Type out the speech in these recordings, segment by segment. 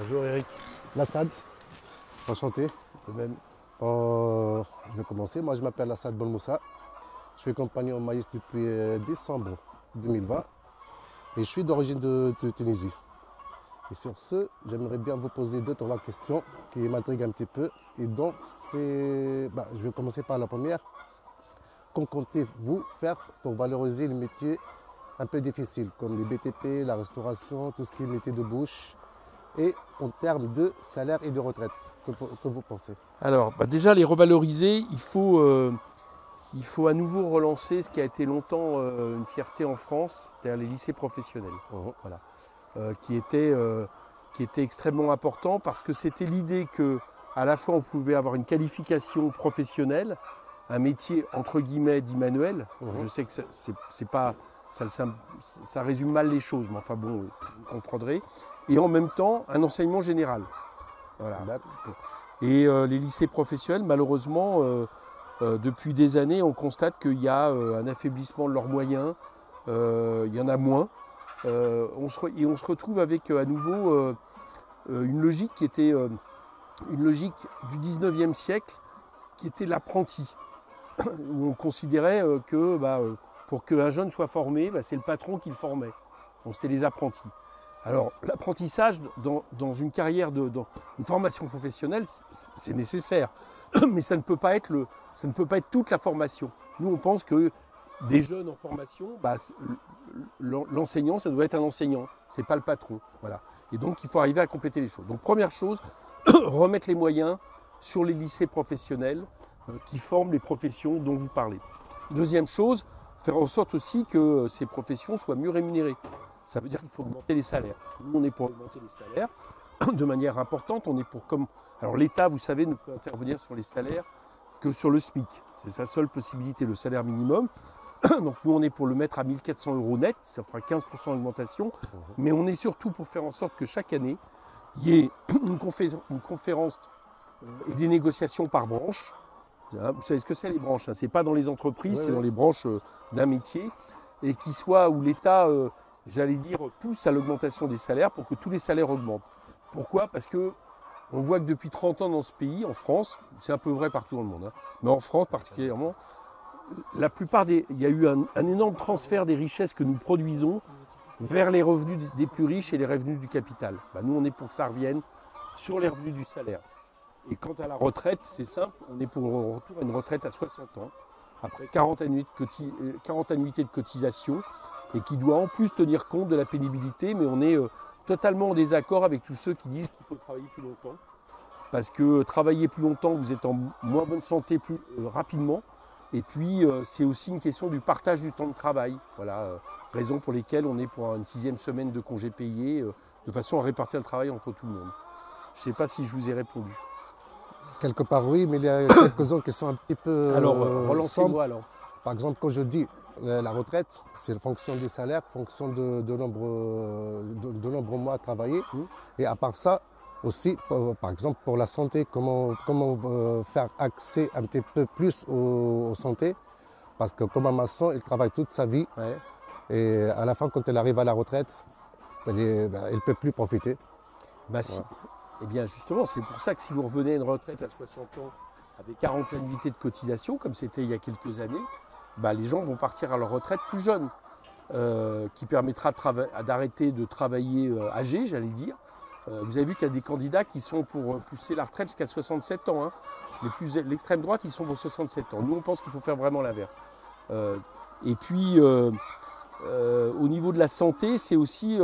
Bonjour Eric. Lassad, enchanté. De même. Je vais commencer. Moi, je m'appelle Lassad Bonmoussa. Je suis compagnon maïs depuis décembre 2020 et je suis d'origine de Tunisie. Et sur ce, j'aimerais bien vous poser 2-3 questions qui m'intriguent un petit peu. Et donc, je vais commencer par la première. Qu'en comptez-vous faire pour valoriser les métiers un peu difficiles, comme les BTP, la restauration, tout ce qui est métier de bouche, et en termes de salaire et de retraite, que vous pensez? Alors, déjà, les revaloriser, il faut à nouveau relancer ce qui a été longtemps une fierté en France, c'est-à-dire les lycées professionnels. Voilà. Qui était extrêmement important parce que c'était l'idée que à la fois on pouvait avoir une qualification professionnelle, un métier entre guillemets dit manuel. Je sais que c'est pas ça résume mal les choses, mais enfin bon, vous comprendrez. Et en même temps, un enseignement général. Voilà. Et les lycées professionnels, malheureusement, depuis des années, on constate qu'il y a un affaiblissement de leurs moyens. Il y en a moins. On se retrouve avec à nouveau une logique qui était une logique du 19e siècle, qui était l'apprenti, où on considérait que pour qu'un jeune soit formé, c'est le patron qui le formait. Donc c'était les apprentis. Alors l'apprentissage dans une carrière, dans une formation professionnelle, c'est nécessaire, mais ça ne peut pas être toute la formation. Nous on pense que des jeunes en formation, l'enseignant, ça doit être un enseignant, c'est pas le patron. Voilà. Et donc il faut arriver à compléter les choses. Donc première chose, remettre les moyens sur les lycées professionnels qui forment les professions dont vous parlez. Deuxième chose, faire en sorte aussi que ces professions soient mieux rémunérées. Ça veut dire qu'il faut augmenter les salaires. Nous, on est pour augmenter les salaires de manière importante. On est pour Alors l'État, vous savez, ne peut intervenir sur les salaires que sur le SMIC. C'est sa seule possibilité, le salaire minimum. Donc nous, on est pour le mettre à 1 400 € net. Ça fera 15% d'augmentation. Mais on est surtout pour faire en sorte que chaque année, il y ait une conférence et des négociations par branche. Vous savez ce que c'est les branches, hein. Ce n'est pas dans les entreprises, c'est dans les branches d'un métier. Et qui soit où l'État, j'allais dire, pousse à l'augmentation des salaires pour que tous les salaires augmentent. Pourquoi? Parce que on voit que depuis 30 ans dans ce pays, en France, c'est un peu vrai partout dans le monde, hein, mais en France particulièrement, il y a eu un énorme transfert des richesses que nous produisons vers les revenus des plus riches et les revenus du capital. Nous, on est pour que ça revienne sur les revenus du salaire. Et quant à la retraite, c'est simple, on est pour un retour à une retraite à 60 ans, après 40 annuités de cotisation, et qui doit en plus tenir compte de la pénibilité, mais on est totalement en désaccord avec tous ceux qui disent qu'il faut travailler plus longtemps. Parce que travailler plus longtemps, vous êtes en moins bonne santé plus rapidement. Et puis, c'est aussi une question du partage du temps de travail. Voilà, raison pour lesquelles on est pour une 6e semaine de congés payés, de façon à répartir le travail entre tout le monde. Je ne sais pas si je vous ai répondu. Quelque part, oui, mais il y a quelques-uns qui sont un petit peu Alors, relancez-moi alors. Par exemple, quand je dis la retraite, c'est en fonction des salaires, en fonction de nombre de mois à travailler. Et à part ça, aussi, par exemple, pour la santé, comment faire accès un petit peu plus aux santé. Parce que comme un maçon, il travaille toute sa vie. Ouais. Et à la fin, quand il arrive à la retraite, il ne peut plus profiter. Si. Ouais. Eh bien justement, c'est pour ça que si vous revenez à une retraite à 60 ans avec 40 annuités de cotisation, comme c'était il y a quelques années, les gens vont partir à leur retraite plus jeunes, qui permettra d'arrêter de travailler âgé, j'allais dire. Vous avez vu qu'il y a des candidats qui sont pour pousser la retraite jusqu'à 67 ans. Hein. L'extrême droite, ils sont pour 67 ans. Nous, on pense qu'il faut faire vraiment l'inverse. Et puis, au niveau de la santé, c'est aussi,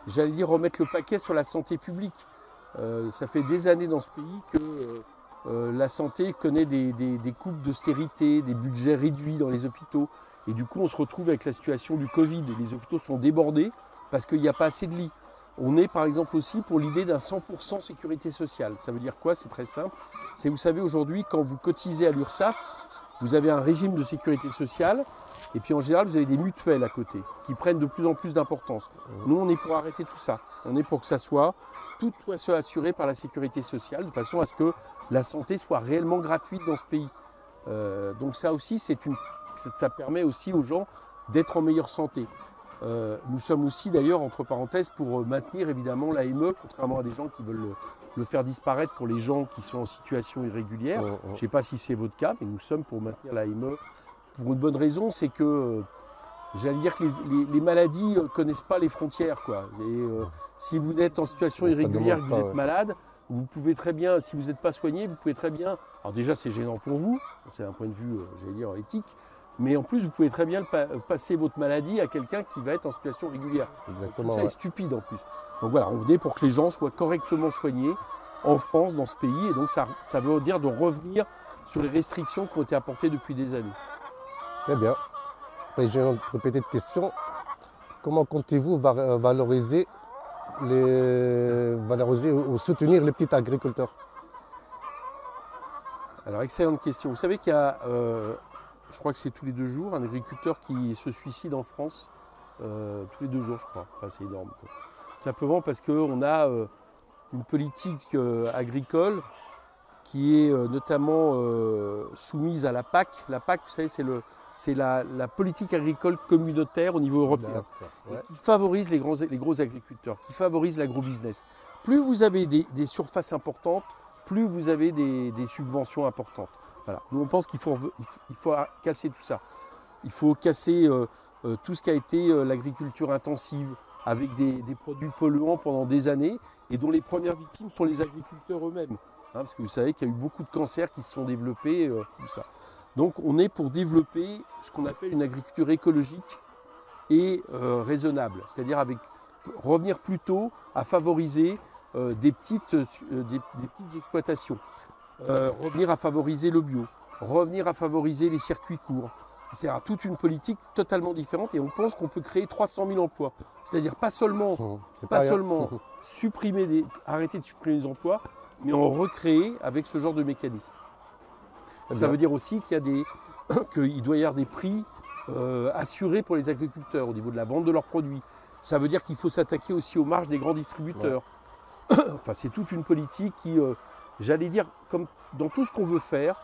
j'allais dire, remettre le paquet sur la santé publique. Ça fait des années dans ce pays que la santé connaît des coupes d'austérité, des budgets réduits dans les hôpitaux. Et du coup, on se retrouve avec la situation du Covid. Les hôpitaux sont débordés parce qu'il n'y a pas assez de lits. On est par exemple aussi pour l'idée d'un 100% sécurité sociale. Ça veut dire quoi? C'est très simple. Vous savez, aujourd'hui, quand vous cotisez à l'URSSAF, vous avez un régime de sécurité sociale. Et puis en général, vous avez des mutuelles à côté qui prennent de plus en plus d'importance. Nous, on est pour arrêter tout ça. On est pour que tout soit assuré par la sécurité sociale, de façon à ce que la santé soit réellement gratuite dans ce pays. Donc ça aussi, ça permet aussi aux gens d'être en meilleure santé. Nous sommes aussi d'ailleurs, entre parenthèses, pour maintenir évidemment l'AME, contrairement à des gens qui veulent le faire disparaître pour les gens qui sont en situation irrégulière. Je ne sais pas si c'est votre cas, mais nous sommes pour maintenir l'AME pour une bonne raison, c'est que j'allais dire que les maladies ne connaissent pas les frontières, quoi. Et si vous êtes en situation irrégulière, que vous êtes malade, vous pouvez très bien, si vous n'êtes pas soigné, vous pouvez très bien. Alors déjà, c'est gênant pour vous, c'est un point de vue, j'allais dire, éthique. Mais en plus, vous pouvez très bien passer votre maladie à quelqu'un qui va être en situation régulière. Exactement. Ça est stupide en plus. Donc voilà, on est pour que les gens soient correctement soignés en France, dans ce pays. Et donc ça veut dire de revenir sur les restrictions qui ont été apportées depuis des années. Très bien. Après, j'ai une petite question. Comment comptez-vous valoriser ou soutenir les petits agriculteurs? Alors, excellente question. Vous savez qu'il y a, je crois que c'est tous les 2 jours, un agriculteur qui se suicide en France. Tous les 2 jours, je crois. Enfin, c'est énorme, quoi. Simplement parce qu'on a une politique agricole qui est notamment soumise à la PAC. La PAC, vous savez, c'est la politique agricole communautaire au niveau européen, Ouais. qui favorise les gros agriculteurs, qui favorise l'agro-business. Plus vous avez des surfaces importantes, plus vous avez des subventions importantes. Voilà. Nous, on pense qu'il faut casser tout ça. Il faut casser tout ce qui a été l'agriculture intensive, avec des produits polluants pendant des années, et dont les premières victimes sont les agriculteurs eux-mêmes. Parce que vous savez qu'il y a eu beaucoup de cancers qui se sont développés, tout ça. Donc on est pour développer ce qu'on appelle une agriculture écologique et raisonnable, c'est-à-dire revenir plutôt à favoriser des petites exploitations, revenir à favoriser le bio, revenir à favoriser les circuits courts. C'est-à-dire toute une politique totalement différente, et on pense qu'on peut créer 300 000 emplois. C'est-à-dire pas seulement arrêter de supprimer des emplois, mais en recréer avec ce genre de mécanisme. Ça veut dire aussi qu'il doit y avoir des prix assurés pour les agriculteurs au niveau de la vente de leurs produits. Ça veut dire qu'il faut s'attaquer aussi aux marges des grands distributeurs. Ouais. Enfin, c'est toute une politique qui, j'allais dire, comme dans tout ce qu'on veut faire,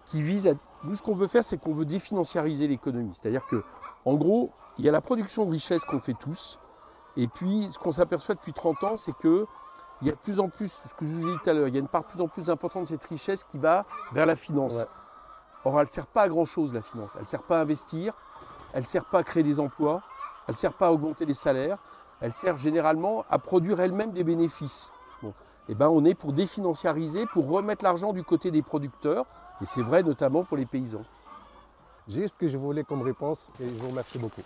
qui vise à... Nous, ce qu'on veut faire, c'est qu'on veut définanciariser l'économie. C'est-à-dire qu'en gros, il y a la production de richesse qu'on fait tous. Et puis, ce qu'on s'aperçoit depuis 30 ans, c'est que il y a de plus en plus, ce que je vous ai dit tout à l'heure, il y a une part de plus en plus importante de cette richesse qui va vers la finance. Ouais. Or, elle ne sert pas à grand-chose, la finance. Elle ne sert pas à investir, elle ne sert pas à créer des emplois, elle ne sert pas à augmenter les salaires, elle sert généralement à produire elle-même des bénéfices. Bon. Et ben, on est pour définanciariser, pour remettre l'argent du côté des producteurs, et c'est vrai notamment pour les paysans. J'ai ce que je voulais comme réponse, et je vous remercie beaucoup.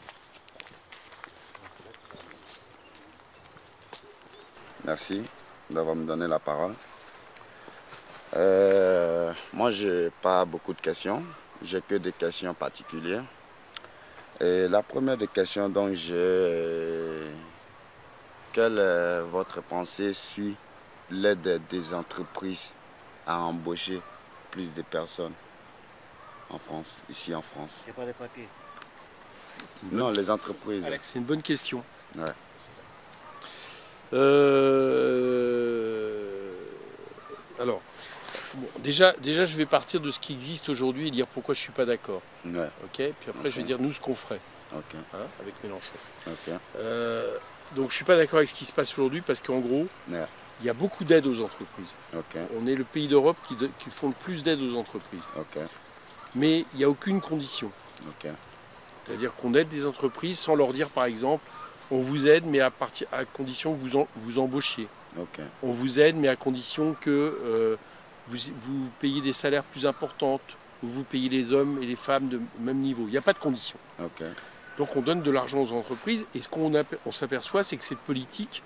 Merci d'avoir me donné la parole. Moi, je n'ai pas beaucoup de questions. J'ai que des questions particulières. Et la première des questions, donc, quelle est votre pensée sur l'aide des entreprises à embaucher plus de personnes en France, ici en France? Il n'y a pas de papier. Non, les entreprises. Alex, c'est une bonne question. Ouais. Alors, bon, déjà, je vais partir de ce qui existe aujourd'hui et dire pourquoi je ne suis pas d'accord. Ouais. Okay, puis après, je vais dire nous ce qu'on ferait avec Mélenchon. Okay. Donc, je ne suis pas d'accord avec ce qui se passe aujourd'hui parce qu'en gros, il y a beaucoup d'aides aux entreprises. Okay. On est le pays d'Europe qui font le plus d'aides aux entreprises. Okay. Mais il n'y a aucune condition. Okay. C'est-à-dire qu'on aide des entreprises sans leur dire, par exemple, on vous aide, mais à condition que vous embauchiez. Okay. On vous aide, mais à condition que vous payez des salaires plus importants, ou vous payez les hommes et les femmes de même niveau. Il n'y a pas de condition. Okay. Donc on donne de l'argent aux entreprises, et ce qu'on s'aperçoit, c'est que cette politique,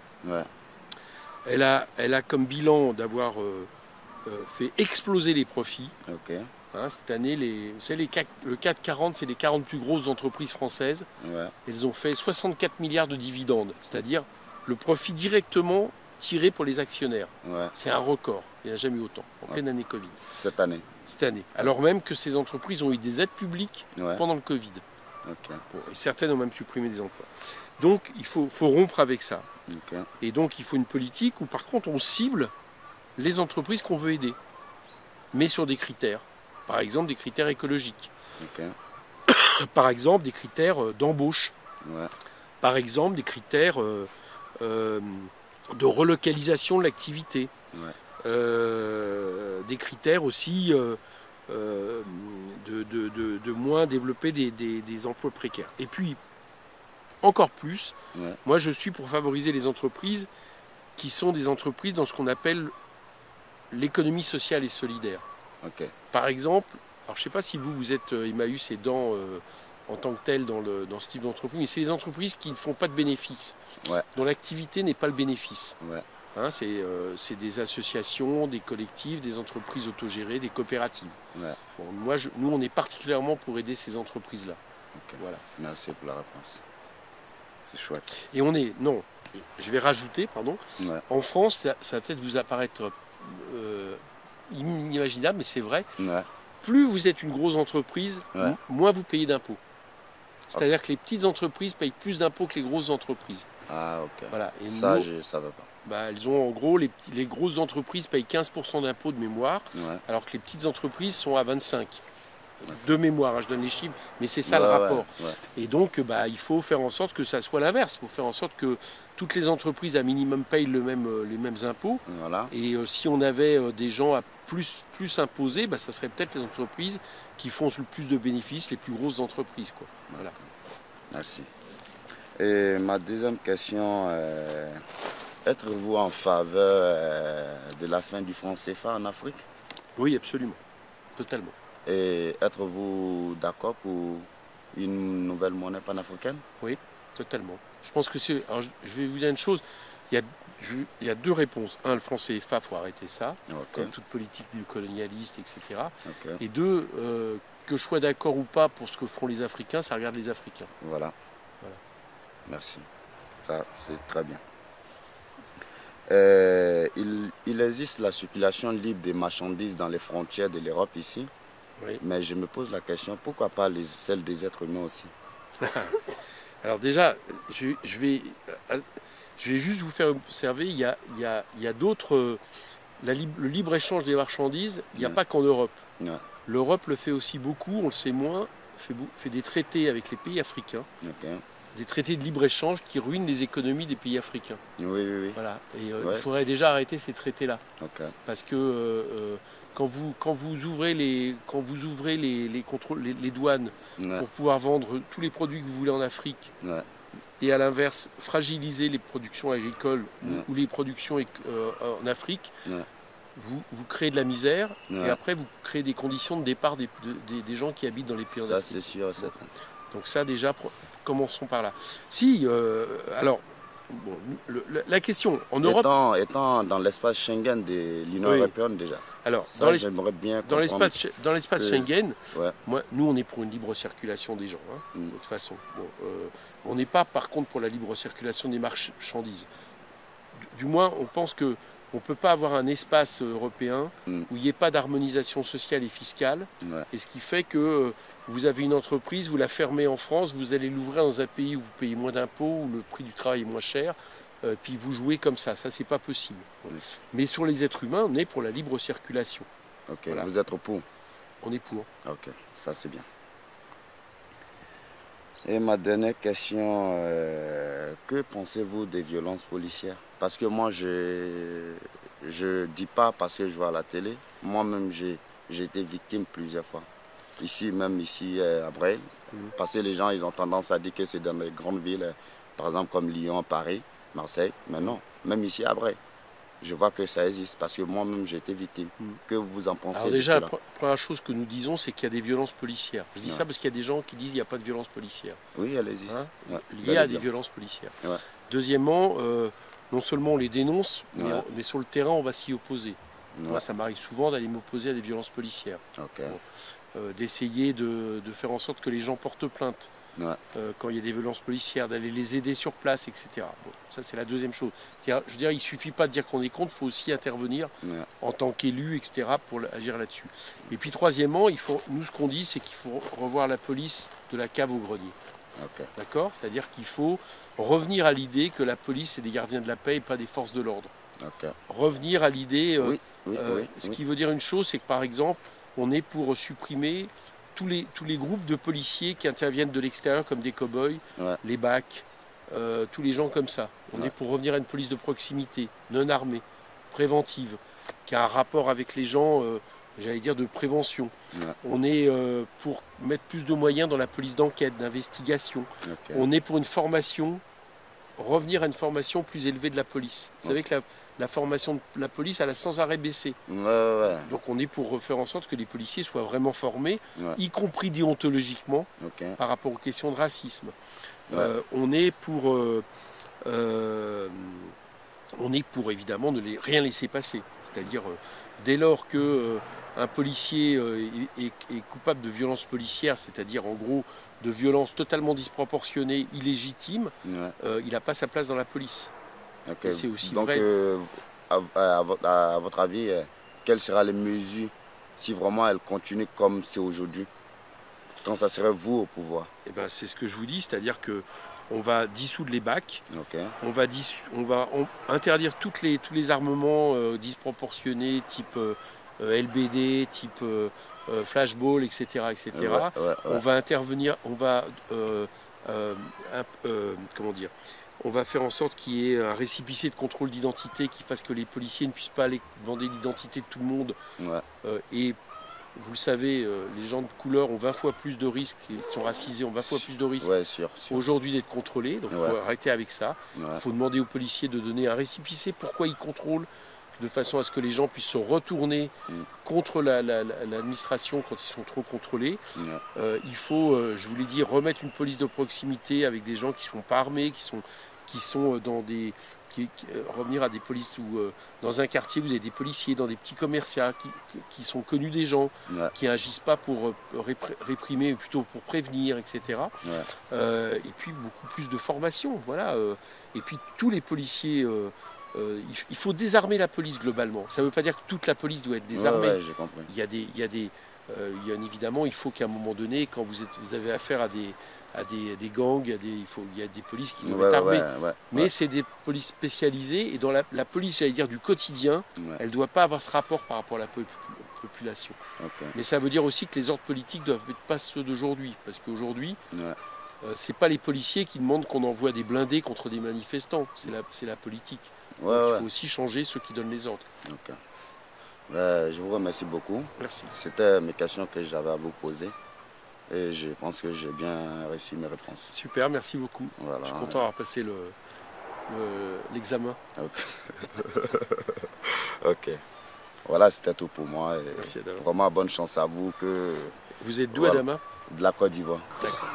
elle a comme bilan d'avoir fait exploser les profits. Okay. Cette année, le CAC 40, c'est les 40 plus grosses entreprises françaises. Ouais. Elles ont fait 64 milliards de dividendes, c'est-à-dire le profit directement tiré pour les actionnaires. Ouais. C'est un record, il n'y a jamais eu autant, en pleine année Covid. Cette année. Alors même que ces entreprises ont eu des aides publiques pendant le Covid. Okay. Bon, et certaines ont même supprimé des emplois. Donc il faut rompre avec ça. Okay. Et donc il faut une politique où par contre on cible les entreprises qu'on veut aider, mais sur des critères. Par exemple, des critères écologiques. Okay. Par exemple, des critères d'embauche. Ouais. Par exemple, des critères de relocalisation de l'activité. Ouais. Des critères aussi de moins développer des emplois précaires. Et puis, encore plus, Ouais. moi je suis pour favoriser les entreprises qui sont des entreprises dans ce qu'on appelle l'économie sociale et solidaire. Ok. Par exemple, alors je ne sais pas si vous êtes Emmaüs aidant en tant que tel dans ce type d'entreprise, mais c'est les entreprises qui ne font pas de bénéfices, Ouais. dont l'activité n'est pas le bénéfice. Ouais. Hein, c'est des associations, des collectifs, des entreprises autogérées, des coopératives. Ouais. Bon, nous, on est particulièrement pour aider ces entreprises-là. Ok. Voilà. Merci pour la réponse. C'est chouette. Et on est, non, je vais rajouter, pardon, Ouais. en France, ça va peut-être vous apparaître inimaginable, mais c'est vrai, Ouais. plus vous êtes une grosse entreprise, Ouais. moins vous payez d'impôts. C'est-à-dire que les petites entreprises payent plus d'impôts que les grosses entreprises. Ah, ok. Voilà. Et Ça, nous, je ne savais pas. elles ont en gros, les grosses entreprises payent 15% d'impôts de mémoire, Ouais. alors que les petites entreprises sont à 25%. De mémoire, hein, je donne les chiffres, mais c'est ça le Ouais, rapport. ouais, ouais. Et donc, il faut faire en sorte que ça soit l'inverse. Il faut faire en sorte que toutes les entreprises à minimum payent les mêmes impôts. Voilà. Et si on avait des gens à plus imposés, ça serait peut-être les entreprises qui font le plus de bénéfices, les plus grosses entreprises, quoi. Voilà. Merci. Et ma deuxième question, êtes-vous en faveur de la fin du franc CFA en Afrique? Oui, absolument. Totalement. Et êtes-vous d'accord pour une nouvelle monnaie panafricaine? Oui, totalement. Je pense que c'est... Alors, je vais vous dire une chose. Il y a deux réponses. Un, le franc CFA, il faut arrêter ça, Ok. comme toute politique du colonialiste, etc. Ok. Et deux, que je sois d'accord ou pas pour ce que font les Africains, ça regarde les Africains. Voilà. Voilà. Merci. Ça, c'est très bien. Il existe la circulation libre des marchandises dans les frontières de l'Europe ici. Oui. Mais je me pose la question, pourquoi pas celle des êtres humains aussi? Alors déjà, je vais juste vous faire observer, il y a d'autres... le libre-échange des marchandises, il n'y a Ouais. pas qu'en Europe. Ouais. L'Europe le fait aussi beaucoup, on le sait moins, fait des traités avec les pays africains, Ok. des traités de libre-échange qui ruinent les économies des pays africains. Oui, oui, oui. Voilà. Et Ouais. il faudrait déjà arrêter ces traités-là. Ok. Parce que quand vous ouvrez les contrôles, les douanes Ouais. pour pouvoir vendre tous les produits que vous voulez en Afrique, Ouais. et à l'inverse, fragiliser les productions agricoles Ouais. ou les productions en Afrique, Ouais. vous créez de la misère, Ouais. et après vous créez des conditions de départ des gens qui habitent dans les pays en Ça, Afrique. c'est sûr, c'est certain. Donc ça déjà, commençons par là. Si, alors, bon, la question, en Europe... Étant dans l'espace Schengen de l'Union Oui. européenne déjà. Alors, Ça, j'aimerais bien dans comprendre. l'espace Schengen, Ouais. nous on est pour une libre circulation des gens, hein, de toute façon. Bon, on n'est pas par contre pour la libre circulation des marchandises. Du moins, on pense que on ne peut pas avoir un espace européen Mm. où il n'y ait pas d'harmonisation sociale et fiscale. Ouais. Et ce qui fait que vous avez une entreprise, vous la fermez en France, vous allez l'ouvrir dans un pays où vous payez moins d'impôts, où le prix du travail est moins cher, puis vous jouez comme ça. Ça, c'est pas possible. Oui. Mais sur les êtres humains, on est pour la libre circulation. Ok, Voilà. vous êtes pour. On est pour. Ok, ça c'est bien. Et ma dernière question, que pensez-vous des violences policières? Parce que moi, je dis pas parce que je vois à la télé. Moi-même, j'ai été victime plusieurs fois. Ici, même ici à Breil. Parce que les gens, ils ont tendance à dire que c'est dans les grandes villes, par exemple comme Lyon, Paris, Marseille. Mais non, même ici à Breil. Je vois que ça existe parce que moi-même j'ai été victime. Que vous en pensez Alors de déjà, cela? la première chose que nous disons, c'est qu'il y a des violences policières. Je dis Ouais. ça parce qu'il y a des gens qui disent qu'il n'y a pas de violence policière. Oui, elle existe. Hein, Ouais, Il y bel a et des bien. violences policières. Ouais. Deuxièmement, non seulement on les dénonce, Ouais. mais sur le terrain, on va s'y opposer. Ouais. Moi, ça m'arrive souvent d'aller m'opposer à des violences policières. Ok. D'essayer de faire en sorte que les gens portent plainte. Ouais. Quand il y a des violences policières, d'aller les aider sur place, etc. Bon, ça, c'est la deuxième chose. Je veux dire, il ne suffit pas de dire qu'on est contre, il faut aussi intervenir Ouais. en tant qu'élu, etc., pour agir là-dessus. Et puis, troisièmement, nous, ce qu'on dit, c'est qu'il faut revoir la police de la cave au grenier. Ok. D'accord? C'est-à-dire qu'il faut revenir à l'idée que la police, c'est des gardiens de la paix et pas des forces de l'ordre. Ok. Revenir à l'idée... Oui, oui, oui. ce oui. qui veut dire une chose, c'est que, par exemple, on est pour supprimer tous les groupes de policiers qui interviennent de l'extérieur comme des cow-boys, Ouais. les BAC, tous les gens comme ça. On est pour revenir à une police de proximité, non armée, préventive, qui a un rapport avec les gens, j'allais dire, de prévention. On est pour mettre plus de moyens dans la police d'enquête, d'investigation. On est pour une formation, revenir à une formation plus élevée de la police. Vous savez que la formation de la police, elle a sans arrêt baissé. Donc on est pour faire en sorte que les policiers soient vraiment formés, y compris déontologiquement, par rapport aux questions de racisme. On est pour évidemment ne rien laisser passer. C'est-à-dire, dès lors qu'un policier est coupable de violences policières, c'est-à-dire en gros de violences totalement disproportionnées, illégitimes, il n'a pas sa place dans la police. C'est aussi donc, vrai. À votre avis, quelles seront les mesures si vraiment elles continuent comme c'est aujourd'hui, quand ça serait vous au pouvoir? Eh ben, c'est ce que je vous dis, c'est-à-dire qu'on va dissoudre les BAC, on va interdire tous les armements disproportionnés, type LBD, type flashball, etc. etc. On va intervenir, comment dire, on va faire en sorte qu'il y ait un récépissé de contrôle d'identité qui fasse que les policiers ne puissent pas aller demander l'identité de tout le monde. Et vous le savez, les gens de couleur ont 20 fois plus de risques, ils sont racisés, ont 20 fois plus de risques aujourd'hui d'être contrôlés. Donc il faut arrêter avec ça. Il faut demander aux policiers de donner un récépissé, pourquoi ils contrôlent, de façon à ce que les gens puissent se retourner contre l'administration quand ils sont trop contrôlés. Il faut, je vous l'ai dit, remettre une police de proximité avec des gens qui ne sont pas armés, qui sont dans des... revenir à des polices où dans un quartier vous avez des policiers, dans des petits commerciaux qui sont connus des gens, qui n'agissent pas pour réprimer, mais plutôt pour prévenir, etc. Et puis beaucoup plus de formation, voilà. Et puis tous les policiers, il faut désarmer la police globalement. Ça ne veut pas dire que toute la police doit être désarmée. Évidemment, il faut qu'à un moment donné, quand vous avez affaire à des gangs, il y a des polices qui doivent être armées. Mais c'est des polices spécialisées, et dans la police, j'allais dire, du quotidien, elle ne doit pas avoir ce rapport par rapport à la population. Mais ça veut dire aussi que les ordres politiques ne doivent être pas ceux d'aujourd'hui, parce qu'aujourd'hui, ce n'est pas les policiers qui demandent qu'on envoie des blindés contre des manifestants, c'est la politique. Donc, il faut aussi changer ceux qui donnent les ordres. Je vous remercie beaucoup. Merci. C'était mes questions que j'avais à vous poser. Et je pense que j'ai bien réussi mes réponses. Super, merci beaucoup. Voilà, je suis content d'avoir passé l'examen. Ok. Voilà, c'était tout pour moi. Et merci Adama. Vraiment bonne chance à vous. Vous êtes d'où, Adama? De la Côte d'Ivoire. D'accord.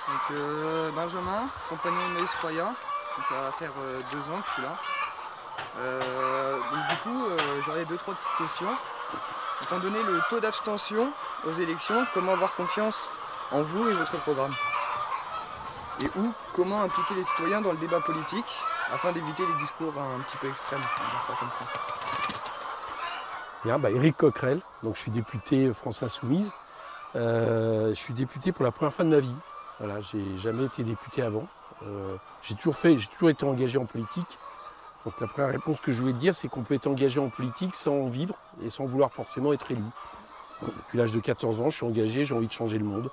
Donc Benjamin, compagnon de Maïs Roya, donc ça va faire 2 ans que je suis là. Donc du coup, j'aurais 2-3 petites questions. Étant donné le taux d'abstention aux élections, comment avoir confiance en vous et votre programme? Et comment impliquer les citoyens dans le débat politique afin d'éviter les discours un petit peu extrêmes, on va dire ça comme ça. Bien, Éric Coquerel, donc je suis député France Insoumise. Je suis député pour la première fois de ma vie. Voilà, j'ai jamais été député avant. J'ai toujours été engagé en politique. Donc la première réponse que je voulais dire, c'est qu'on peut être engagé en politique sans vivre et sans vouloir forcément être élu. Donc, depuis l'âge de 14 ans, je suis engagé, j'ai envie de changer le monde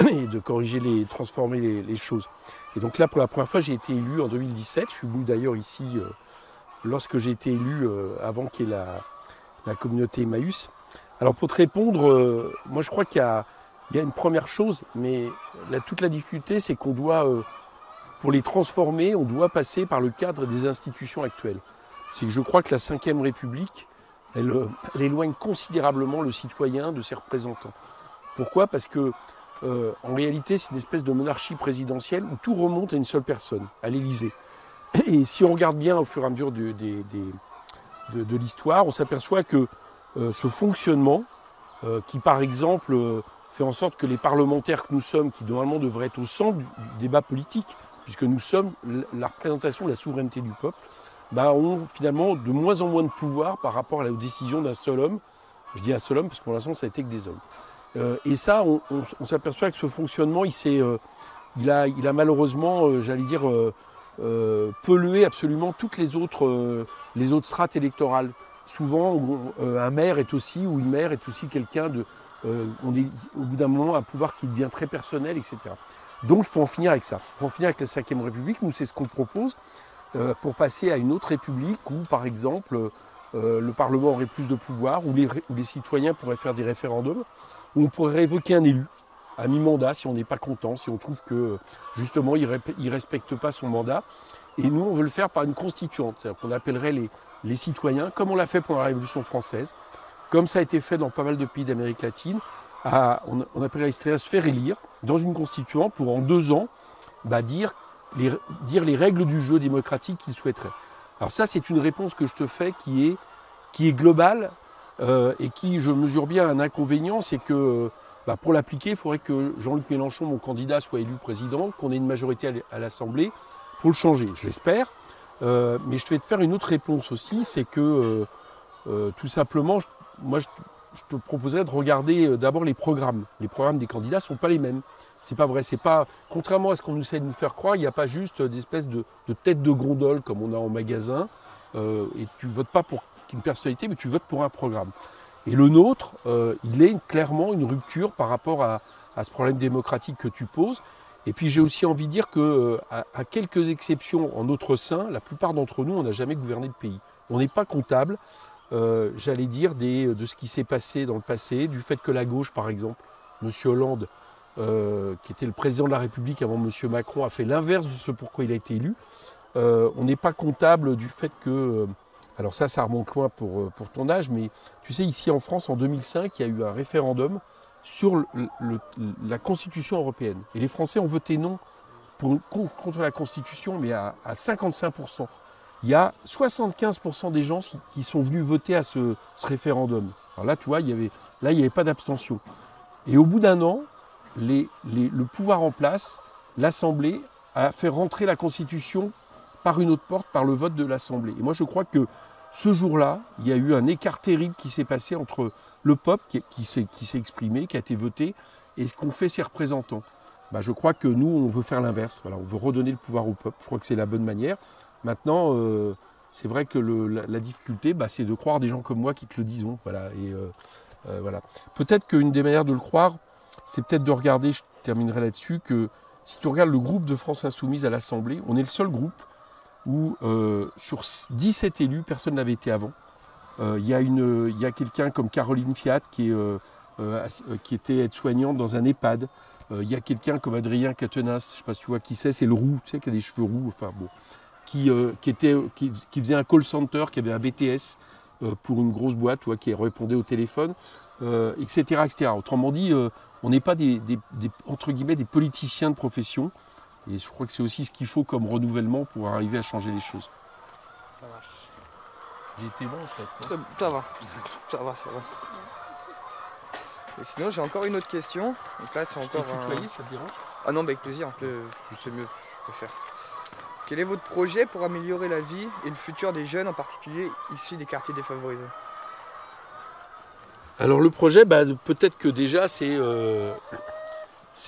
et de corriger, transformer les choses. Et donc là, pour la première fois, j'ai été élu en 2017. Je suis venu d'ailleurs ici lorsque j'ai été élu avant qu'il y ait la communauté Emmaüs. Alors pour te répondre, moi je crois qu'il y a une première chose, mais toute la difficulté, c'est qu'on doit, pour les transformer, on doit passer par le cadre des institutions actuelles. C'est que je crois que la Ve République, elle éloigne considérablement le citoyen de ses représentants. Pourquoi? Parce que, en réalité, c'est une espèce de monarchie présidentielle où tout remonte à une seule personne, à l'Élysée. Et si on regarde bien au fur et à mesure de l'histoire, on s'aperçoit que ce fonctionnement, qui par exemple fait en sorte que les parlementaires que nous sommes, qui normalement devraient être au centre du débat politique, puisque nous sommes la représentation de la souveraineté du peuple, ont finalement de moins en moins de pouvoir par rapport aux décisions d'un seul homme. Je dis un seul homme parce que pour l'instant ça n'a été que des hommes. Et ça, on s'aperçoit que ce fonctionnement, il a malheureusement, j'allais dire, pollué absolument toutes les autres strates électorales. Souvent, un maire est aussi, ou une maire est aussi quelqu'un on est au bout d'un moment un pouvoir qui devient très personnel, etc. Donc il faut en finir avec ça. Il faut en finir avec la Ve République. Nous, c'est ce qu'on propose pour passer à une autre République où, par exemple, le Parlement aurait plus de pouvoir, où les citoyens pourraient faire des référendums, où on pourrait révoquer un élu à mi-mandat si on n'est pas content, si on trouve que justement il ne respecte pas son mandat. Et nous, on veut le faire par une constituante, c'est-à-dire qu'on appellerait les citoyens, comme on l'a fait pendant la Révolution française, comme ça a été fait dans pas mal de pays d'Amérique latine, on appellerait les citoyens à se faire élire dans une constituante pour en 2 ans dire les règles du jeu démocratique qu'ils souhaiteraient. Alors ça, c'est une réponse que je te fais qui est globale et qui, je mesure bien un inconvénient, c'est que pour l'appliquer, il faudrait que Jean-Luc Mélenchon, mon candidat, soit élu président, qu'on ait une majorité à l'Assemblée pour le changer. Je l'espère. Mais je vais te faire une autre réponse aussi, c'est que tout simplement, moi je te proposerais de regarder d'abord les programmes. Les programmes des candidats ne sont pas les mêmes. C'est pas vrai, c'est pas. Contrairement à ce qu'on essaie de nous faire croire, il n'y a pas juste des espèces de têtes de gondole comme on a en magasin, et tu votes pas pour une personnalité, mais tu votes pour un programme. Et le nôtre, il est clairement une rupture par rapport à ce problème démocratique que tu poses. Et puis j'ai aussi envie de dire qu'à quelques exceptions en notre sein, la plupart d'entre nous, on n'a jamais gouverné le pays. On n'est pas comptable, j'allais dire, de ce qui s'est passé dans le passé, du fait que la gauche, par exemple, M. Hollande, qui était le président de la République avant M. Macron, a fait l'inverse de ce pourquoi il a été élu. On n'est pas comptable du fait que... alors ça remonte loin pour ton âge, mais tu sais, ici en France, en 2005, il y a eu un référendum sur la Constitution européenne. Et les Français ont voté non contre la Constitution, mais à 55%. Il y a 75% des gens qui sont venus voter à ce référendum. Alors là, tu vois, il n'y avait pas d'abstention. Et au bout d'1 an, le pouvoir en place, l'Assemblée, a fait rentrer la Constitution par une autre porte, par le vote de l'Assemblée. Et moi, je crois que ce jour-là, il y a eu un écart terrible qui s'est passé entre le peuple qui s'est exprimé, qui a été voté, et ce qu'ont fait ses représentants. Je crois que nous, on veut faire l'inverse. Voilà, on veut redonner le pouvoir au peuple. Je crois que c'est la bonne manière. Maintenant, c'est vrai que la difficulté, c'est de croire des gens comme moi qui te le disent. Voilà, et voilà. Peut-être qu'une des manières de le croire, c'est peut-être de regarder, je terminerai là-dessus, que si tu regardes le groupe de France Insoumise à l'Assemblée, on est le seul groupe où sur 17 élus, personne n'avait été avant. Il y a quelqu'un comme Caroline Fiat qui était aide-soignante dans un EHPAD. Il y a quelqu'un comme Adrien Quatennens, je ne sais pas si tu vois qui c'est le roux, tu sais, qui a des cheveux roux, enfin bon, qui faisait un call center, qui avait un BTS pour une grosse boîte, tu vois, qui répondait au téléphone, etc., etc. Autrement dit, on n'est pas entre guillemets, des politiciens de profession. Et je crois que c'est aussi ce qu'il faut comme renouvellement pour arriver à changer les choses. Ça marche. J'ai été bon, peut-être. Ça va. Et sinon, j'ai encore une autre question. Donc là, c'est encore tutoyer, ça te dérange? Ah non, avec plaisir. C'est mieux, je préfère. Quel est votre projet pour améliorer la vie et le futur des jeunes, en particulier issus des quartiers défavorisés? Alors le projet, peut-être que déjà, c'est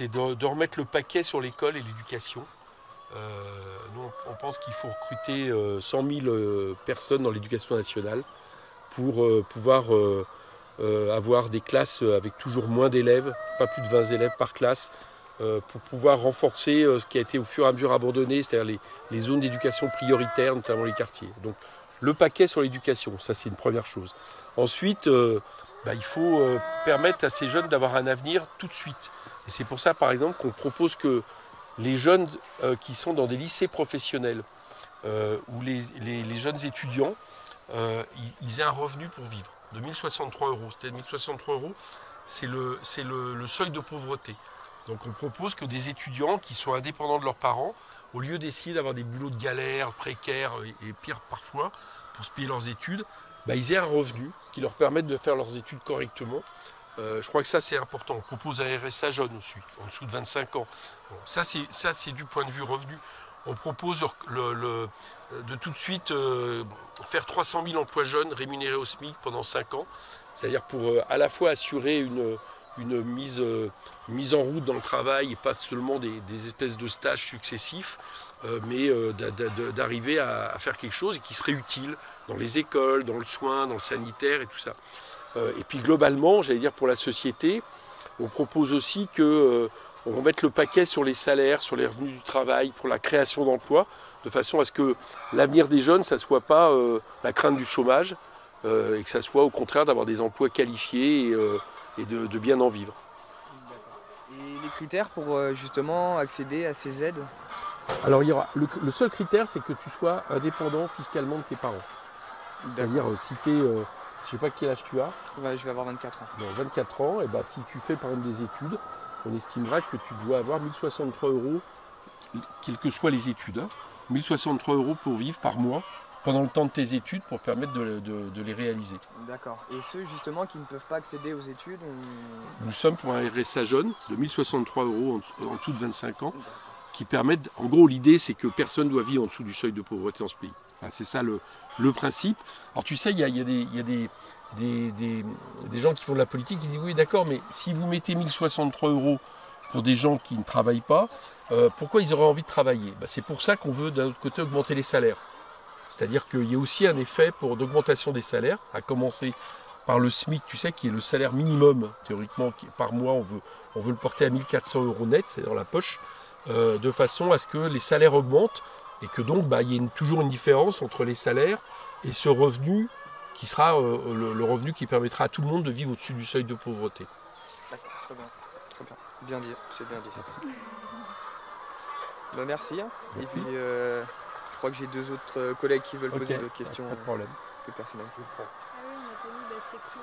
de remettre le paquet sur l'école et l'éducation. Nous, on pense qu'il faut recruter 100 000 personnes dans l'éducation nationale pour pouvoir avoir des classes avec toujours moins d'élèves, pas plus de 20 élèves par classe, pour pouvoir renforcer ce qui a été au fur et à mesure abandonné, c'est-à-dire les zones d'éducation prioritaires, notamment les quartiers. Donc le paquet sur l'éducation, ça c'est une première chose. Ensuite, il faut permettre à ces jeunes d'avoir un avenir tout de suite. Et c'est pour ça, par exemple, qu'on propose que les jeunes qui sont dans des lycées professionnels ou les jeunes étudiants, ils aient un revenu pour vivre de 1 063 €. C'est-à-dire 1 063 €, c'est le seuil de pauvreté. Donc on propose que des étudiants qui sont indépendants de leurs parents, au lieu d'essayer d'avoir des boulots de galère, précaires et pire parfois, pour se payer leurs études, ils aient un revenu qui leur permette de faire leurs études correctement. Je crois que ça c'est important. On propose un RSA jeune aussi, en dessous de 25 ans. Bon, ça c'est du point de vue revenu. On propose de tout de suite faire 300 000 emplois jeunes rémunérés au SMIC pendant 5 ans. C'est-à-dire pour à la fois assurer une mise en route dans le travail et pas seulement des espèces de stages successifs, mais d'arriver à faire quelque chose qui serait utile dans les écoles, dans le soin, dans le sanitaire et tout ça. Et puis globalement, j'allais dire pour la société, on propose aussi qu'on remette le paquet sur les salaires, sur les revenus du travail, pour la création d'emplois, de façon à ce que l'avenir des jeunes, ça ne soit pas la crainte du chômage, et que ça soit au contraire d'avoir des emplois qualifiés et de bien en vivre. Et les critères pour justement accéder à ces aides? Alors il y aura, le seul critère, c'est que tu sois indépendant fiscalement de tes parents. C'est-à-dire si tu es, je ne sais pas quel âge tu as. Ouais, je vais avoir 24 ans. Bon, 24 ans, et ben, si tu fais par exemple des études, on estimera que tu dois avoir 1063 €, quelles que soient les études. 1063 € pour vivre par mois pendant le temps de tes études pour permettre de les réaliser. D'accord. Et ceux justement qui ne peuvent pas accéder aux études, Nous sommes pour un RSA jeune de 1063 € en dessous de 25 ans qui permettent, en gros l'idée c'est que personne ne doit vivre en dessous du seuil de pauvreté dans ce pays. Enfin, c'est ça le principe. Alors tu sais, il y a des gens qui font de la politique qui disent oui d'accord, mais si vous mettez 1063 € pour des gens qui ne travaillent pas, pourquoi ils auraient envie de travailler? C'est pour ça qu'on veut d'un autre côté augmenter les salaires. C'est-à-dire qu'il y a aussi un effet d'augmentation des salaires, à commencer par le SMIC, tu sais, qui est le salaire minimum, théoriquement, par mois, on veut le porter à 1400 € net, c'est dans la poche, de façon à ce que les salaires augmentent et que donc il y ait toujours une différence entre les salaires et ce revenu qui sera le revenu qui permettra à tout le monde de vivre au-dessus du seuil de pauvreté. D'accord, très bien, très bien. Bien dit, c'est bien dit. Merci. Merci. Merci. Et puis, je crois que j'ai deux autres collègues qui veulent poser d'autres questions. Pas de problème. Plus personnelles. Ah oui, on a connu c'est cool.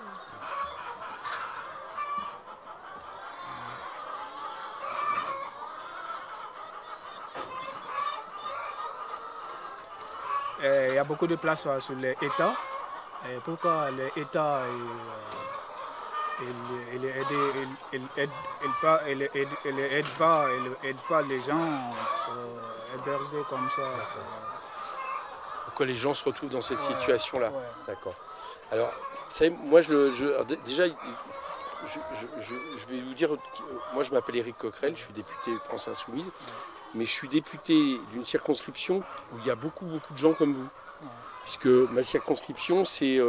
Il y a beaucoup de place sur l'État. Pourquoi l'État aide pas les gens hébergés comme ça. Pourquoi les gens se retrouvent dans cette situation-là? Ouais. D'accord. Alors, vous savez, moi, déjà, je vais vous dire, moi je m'appelle Éric Coquerel, je suis député France Insoumise, mais je suis député d'une circonscription où il y a beaucoup de gens comme vous. Puisque ma circonscription, c'est,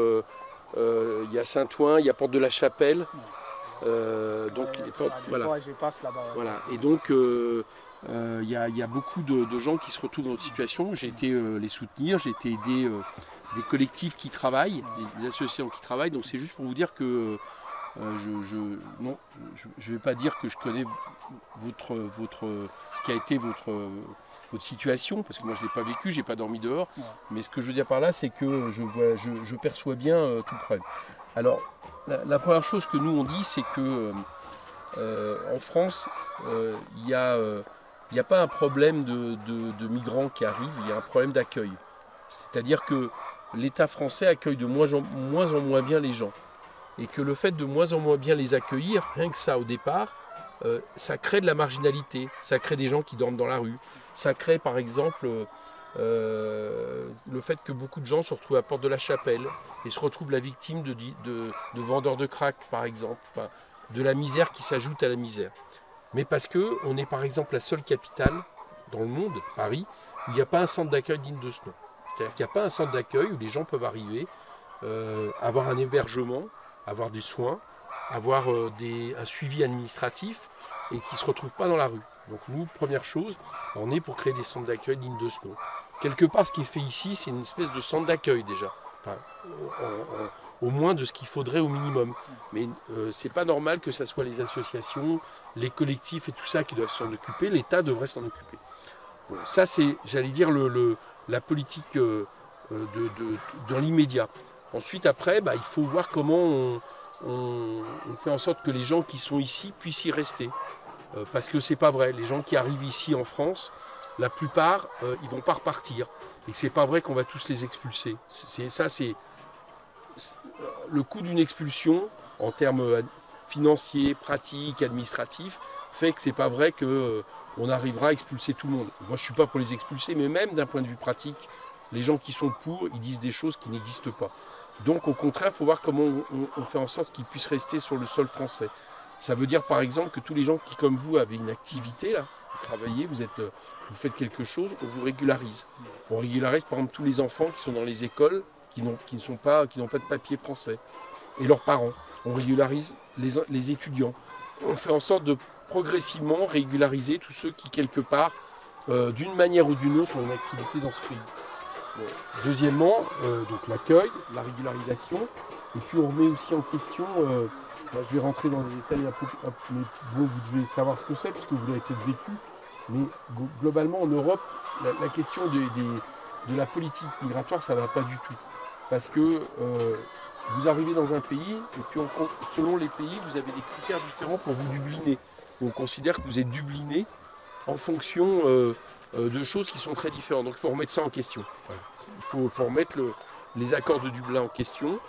il y a Saint-Ouen, il y a Porte de la Chapelle, donc voilà. Je passe là-bas. Voilà. Et donc, il y a beaucoup de gens qui se retrouvent dans notre situation. J'ai été les soutenir, j'ai été aider des collectifs qui travaillent, des associations qui travaillent. Donc c'est juste pour vous dire que non, je ne vais pas dire que je connais ce qui a été votre situation, parce que moi je ne l'ai pas vécu, je n'ai pas dormi dehors. Ouais. Mais ce que je veux dire par là, c'est que je perçois bien tout le problème. Alors, la première chose que nous on dit, c'est que en France, il n'y a pas un problème de migrants qui arrivent, il y a un problème d'accueil. C'est-à-dire que l'État français accueille de moins en moins bien les gens. Et que le fait de moins en moins bien les accueillir, rien que ça au départ, ça crée de la marginalité, ça crée des gens qui dorment dans la rue, ça crée par exemple le fait que beaucoup de gens se retrouvent à Porte de la Chapelle et se retrouvent la victime de vendeurs de crack par exemple, enfin, de la misère qui s'ajoute à la misère. Mais parce qu'on est par exemple la seule capitale dans le monde, Paris, où il n'y a pas un centre d'accueil digne de ce nom. C'est-à-dire qu'il n'y a pas un centre d'accueil où les gens peuvent arriver, avoir un hébergement, avoir des soins, avoir un suivi administratif et qui ne se retrouvent pas dans la rue. Donc nous, première chose, on est pour créer des centres d'accueil dignes de ce nom. Quelque part, ce qui est fait ici, c'est une espèce de centre d'accueil déjà. Enfin, au moins de ce qu'il faudrait au minimum. Mais c'est pas normal que ce soit les associations, les collectifs et tout ça qui doivent s'en occuper. L'État devrait s'en occuper. Bon, ça, c'est, j'allais dire, la politique dans l'immédiat. Ensuite, après, il faut voir comment on fait en sorte que les gens qui sont ici puissent y rester. Parce que c'est pas vrai. Les gens qui arrivent ici en France, la plupart, ils vont pas repartir. Et que c'est pas vrai qu'on va tous les expulser. C'est le coût d'une expulsion, en termes financiers, pratiques, administratifs, fait que c'est pas vrai qu'on arrivera à expulser tout le monde. Moi, je suis pas pour les expulser, mais même d'un point de vue pratique, les gens qui sont pour, ils disent des choses qui n'existent pas. Donc au contraire, il faut voir comment on fait en sorte qu'ils puissent rester sur le sol français. Ça veut dire par exemple que tous les gens qui, comme vous, avez une activité, là, vous travaillez, vous faites quelque chose, on vous régularise. On régularise par exemple tous les enfants qui sont dans les écoles qui n'ont pas de papier français. et leurs parents. On régularise les étudiants. On fait en sorte de progressivement régulariser tous ceux qui, quelque part, d'une manière ou d'une autre, ont une activité dans ce pays. Deuxièmement, donc l'accueil, la régularisation, et puis on remet aussi en question, je vais rentrer dans les détails un peu, mais bon, vous devez savoir ce que c'est, puisque vous l'avez peut-être vécu, mais globalement en Europe, la question de la politique migratoire, ça ne va pas du tout. Parce que vous arrivez dans un pays, et puis selon les pays, vous avez des critères différents pour vous dubliner. On considère que vous êtes dubliné en fonction de choses qui sont très différentes. Donc il faut remettre ça en question. Voilà. Il faut remettre les accords de Dublin en question.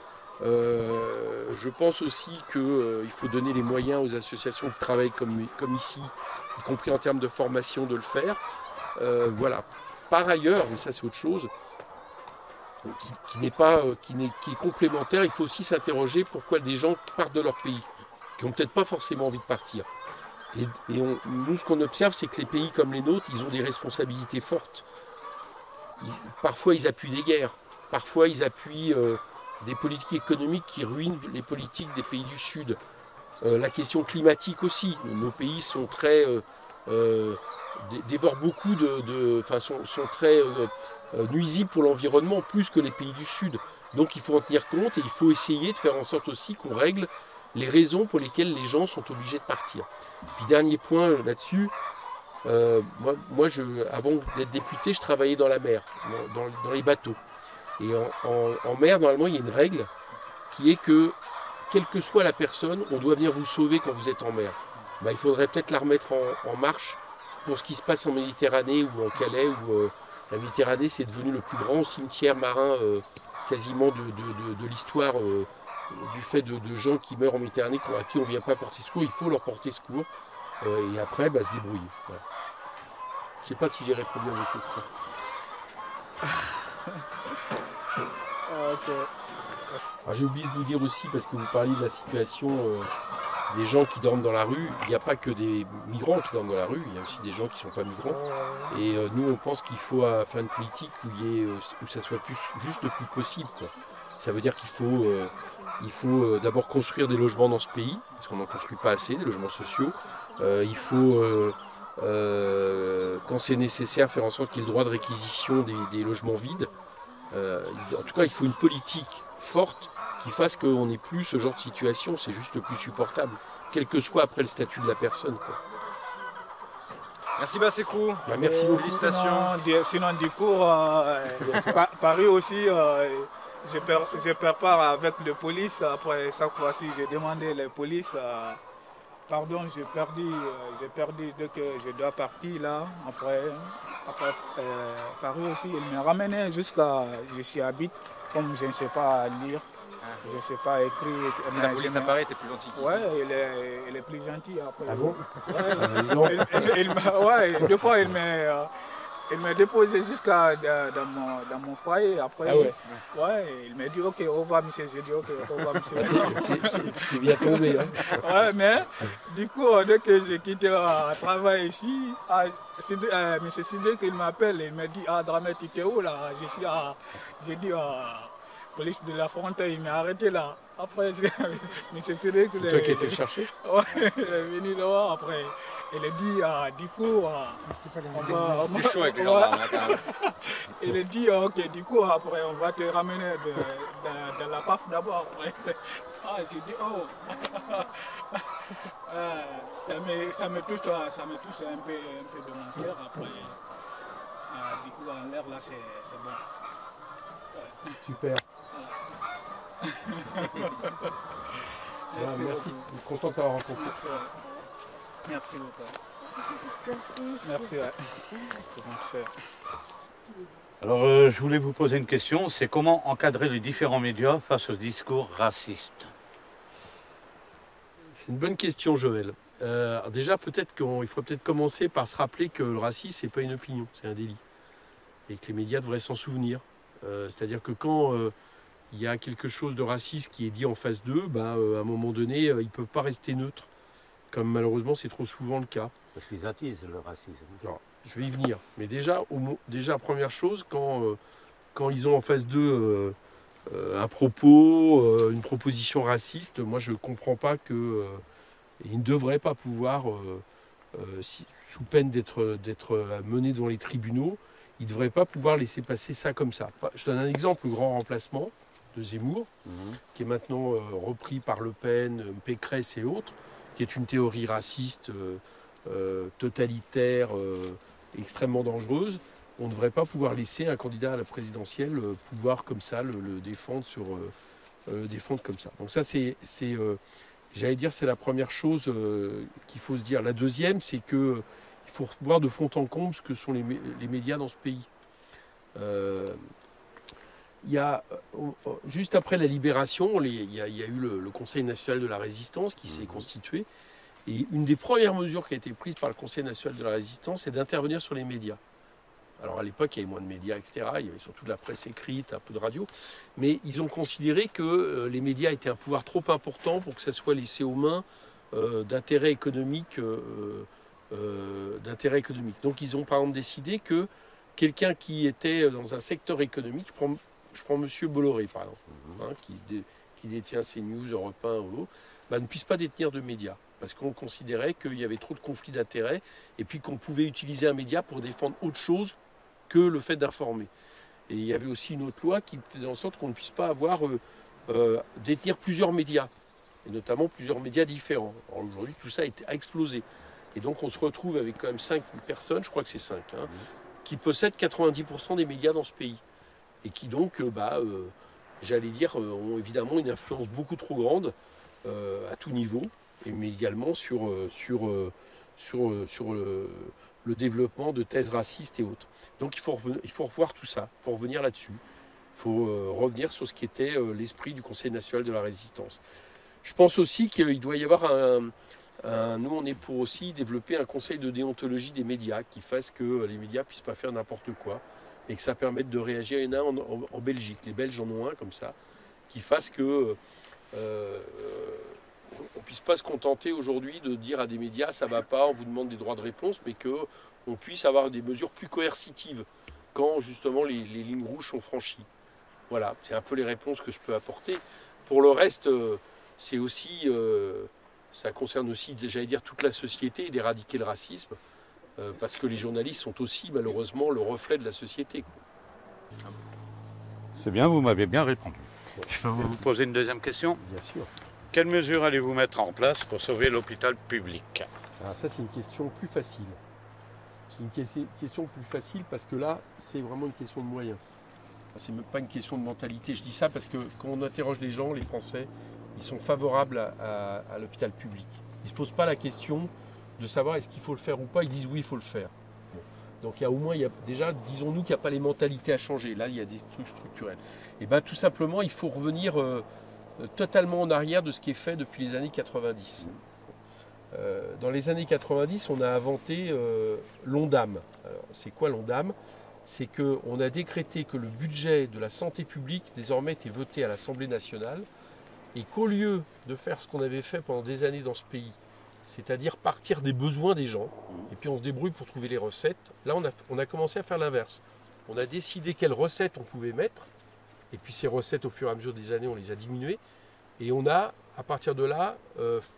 Je pense aussi qu'il faut donner les moyens aux associations qui travaillent comme ici, y compris en termes de formation, de le faire. Voilà. Par ailleurs, mais ça c'est autre chose, qui est complémentaire, il faut aussi s'interroger pourquoi des gens partent de leur pays, qui n'ont peut-être pas forcément envie de partir. Et nous, ce qu'on observe, c'est que les pays comme les nôtres, ils ont des responsabilités fortes. Parfois, ils appuient des guerres. Parfois, ils appuient des politiques économiques qui ruinent les politiques des pays du Sud. La question climatique aussi. Nos pays sont très... dévorent beaucoup sont très nuisibles pour l'environnement, plus que les pays du Sud. Donc, il faut en tenir compte et il faut essayer de faire en sorte aussi qu'on règle les raisons pour lesquelles les gens sont obligés de partir. Puis dernier point là-dessus, moi avant d'être député, je travaillais dans la mer, dans les bateaux. Et en mer, normalement, il y a une règle qui est que, quelle que soit la personne, on doit venir vous sauver quand vous êtes en mer. Il faudrait peut-être la remettre en marche pour ce qui se passe en Méditerranée ou en Calais, où la Méditerranée, c'est devenu le plus grand cimetière marin quasiment de l'histoire, du fait de gens qui meurent en Méditerranée, à qui on ne vient pas porter secours. Il faut leur porter secours et après se débrouiller. Voilà. Je ne sais pas si j'ai répondu à vos questions. Ok. J'ai oublié de vous dire aussi, parce que vous parliez de la situation des gens qui dorment dans la rue. Il n'y a pas que des migrants qui dorment dans la rue, il y a aussi des gens qui ne sont pas migrants. Et nous, on pense qu'il faut faire une politique où ça soit juste le plus possible, quoi. Ça veut dire qu'il faut d'abord construire des logements dans ce pays, parce qu'on n'en construit pas assez, des logements sociaux. Il faut, quand c'est nécessaire, faire en sorte qu'il y ait le droit de réquisition des logements vides. En tout cas, il faut une politique forte qui fasse qu'on n'ait plus ce genre de situation, c'est juste plus supportable, quel que soit après le statut de la personne, quoi. Merci Bassekou. Merci beaucoup. Félicitations. Sinon, du coup, Paris aussi, je prépare avec la police. Après chaque fois-ci, j'ai demandé la police. Pardon, j'ai perdu dès que je dois partir là. Après Paris aussi, il m'a ramené jusqu'à je habite, comme je ne sais pas lire. Je ne sais pas écrire. La police à Paris était plus gentille qu'ici. Oui, elle est plus gentille après. Ah bon? Deux fois, il m'a déposé jusqu'à dans mon foyer. Après, il m'a dit ok, au revoir monsieur. J'ai dit ok, au revoir monsieur. Tu es bien tombé. Hein. Ouais, mais du coup, dès que j'ai quitté le travail ici, monsieur Sidé, il m'appelle, il m'a dit ah Dramé, tu es où là? J'ai dit police de la frontière, il m'a arrêté là. Après, mais c'est vrai que... C'est toi qui étais le chercher? Ouais, il est venu là, après, il a dit, du coup... C'était chaud avec les gendarmes. Il a dit, ok, du coup, après, on va te ramener dans la PAF d'abord. J'ai dit, oh ça me touche un peu de mon cœur. Après, du coup, en l'air, là, c'est bon. Ouais. Super. Merci. Je suis content de t'avoir rencontré. Merci beaucoup. Merci. Merci. Alors, je voulais vous poser une question, c'est comment encadrer les différents médias face aux discours racistes? C'est une bonne question, Joël. Déjà, peut-être qu'il faut peut-être commencer par se rappeler que le racisme, c'est pas une opinion, c'est un délit. Et que les médias devraient s'en souvenir. C'est-à-dire que quand il y a quelque chose de raciste qui est dit en face d'eux, à un moment donné, ils ne peuvent pas rester neutres, comme malheureusement c'est trop souvent le cas. Parce qu'ils attisent le racisme. Alors, je vais y venir. Mais déjà première chose, quand ils ont en face d'eux un propos, une proposition raciste, moi je ne comprends pas qu'il ne devrait pas pouvoir, sous peine d'être mené devant les tribunaux, il ne devrait pas pouvoir laisser passer ça comme ça. Je donne un exemple, le grand remplacement de Zemmour, qui est maintenant repris par Le Pen, Pécresse et autres, qui est une théorie raciste, totalitaire, extrêmement dangereuse. On ne devrait pas pouvoir laisser un candidat à la présidentielle pouvoir comme ça le défendre défendre comme ça. Donc ça j'allais dire, c'est la première chose qu'il faut se dire. La deuxième, c'est qu'il faut voir de fond en comble ce que sont les médias dans ce pays. Juste après la libération, il y a eu le Conseil national de la résistance qui s'est constitué. Et une des premières mesures qui a été prise par le Conseil national de la résistance, c'est d'intervenir sur les médias. Alors à l'époque, il y avait moins de médias, etc. Il y avait surtout de la presse écrite, un peu de radio. Mais ils ont considéré que les médias étaient un pouvoir trop important pour que ça soit laissé aux mains d'intérêts économiques. Donc ils ont par exemple décidé que quelqu'un qui était dans un secteur économique, je prends M. Bolloré par exemple, qui détient CNews, Europe 1 ou autre, ne puisse pas détenir de médias. Parce qu'on considérait qu'il y avait trop de conflits d'intérêts et puis qu'on pouvait utiliser un média pour défendre autre chose que le fait d'informer. Et il y avait aussi une autre loi qui faisait en sorte qu'on ne puisse pas détenir plusieurs médias, et notamment plusieurs médias différents. Alors aujourd'hui, tout ça a explosé. Et donc on se retrouve avec quand même 5 personnes, je crois que c'est 5, qui possèdent 90% des médias dans ce pays. Et qui donc, j'allais dire, ont évidemment une influence beaucoup trop grande à tout niveau, mais également sur le développement de thèses racistes et autres. Donc il faut revoir tout ça, il faut revenir là-dessus. Il faut revenir sur ce qui était l'esprit du Conseil national de la résistance. Je pense aussi qu'il doit y avoir nous, on est pour aussi développer un conseil de déontologie des médias qui fasse que les médias ne puissent pas faire n'importe quoi et que ça permette de réagir. Il y en a en Belgique, les Belges en ont un comme ça, qui fasse que on ne puisse pas se contenter aujourd'hui de dire à des médias ça ne va pas, on vous demande des droits de réponse, mais qu'on puisse avoir des mesures plus coercitives quand justement les lignes rouges sont franchies. Voilà, c'est un peu les réponses que je peux apporter. Pour le reste, c'est aussi, ça concerne aussi, j'allais dire, toute la société et d'éradiquer le racisme, parce que les journalistes sont aussi malheureusement le reflet de la société. C'est bien, vous m'avez bien répondu. Je peux vous poser une deuxième question? Bien sûr. Quelles mesures allez-vous mettre en place pour sauver l'hôpital public? Alors ça, c'est une question plus facile. C'est une question plus facile parce que là, c'est vraiment une question de moyens. C'est même pas une question de mentalité. Je dis ça parce que quand on interroge les gens, les Français, ils sont favorables à l'hôpital public. Ils ne se posent pas la question de savoir est-ce qu'il faut le faire ou pas. Ils disent oui, il faut le faire. Bon. Donc au moins, déjà, disons-nous qu'il n'y a pas les mentalités à changer. Là, il y a des trucs structurels. Et bien tout simplement, il faut revenir totalement en arrière de ce qui est fait depuis les années 90. Dans les années 90, on a inventé l'ONDAM. C'est quoi l'ONDAM? C'est qu'on a décrété que le budget de la santé publique désormais était voté à l'Assemblée nationale et qu'au lieu de faire ce qu'on avait fait pendant des années dans ce pays, c'est-à-dire partir des besoins des gens, et puis on se débrouille pour trouver les recettes, là on a commencé à faire l'inverse. On a décidé quelles recettes on pouvait mettre, et puis ces recettes au fur et à mesure des années on les a diminuées, et on a à partir de là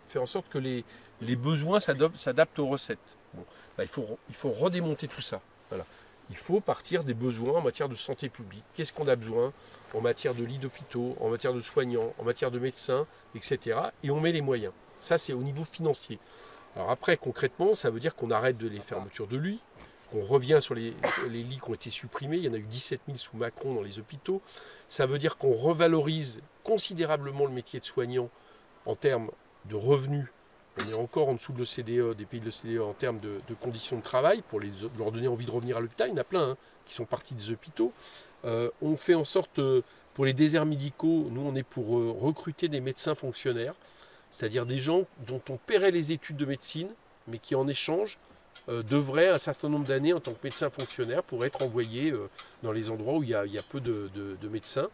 fait en sorte que les besoins s'adaptent aux recettes. Bon, il faut redémonter tout ça. Voilà. Il faut partir des besoins en matière de santé publique. Qu'est-ce qu'on a besoin en matière de lits d'hôpitaux, en matière de soignants, en matière de médecins, etc. Et on met les moyens. Ça, c'est au niveau financier. Alors après, concrètement, ça veut dire qu'on arrête les fermetures de lits, qu'on revient sur les lits qui ont été supprimés. Il y en a eu 17 000 sous Macron dans les hôpitaux. Ça veut dire qu'on revalorise considérablement le métier de soignant en termes de revenus. On est encore en dessous de l'OCDE, des pays de l'OCDE en termes de conditions de travail, pour leur donner envie de revenir à l'hôpital. Il y en a plein qui sont partis des hôpitaux. On fait en sorte, pour les déserts médicaux, nous on est pour recruter des médecins fonctionnaires, c'est-à-dire des gens dont on paierait les études de médecine, mais qui en échange devraient un certain nombre d'années en tant que médecins fonctionnaires pour être envoyés dans les endroits où il y a peu de médecins.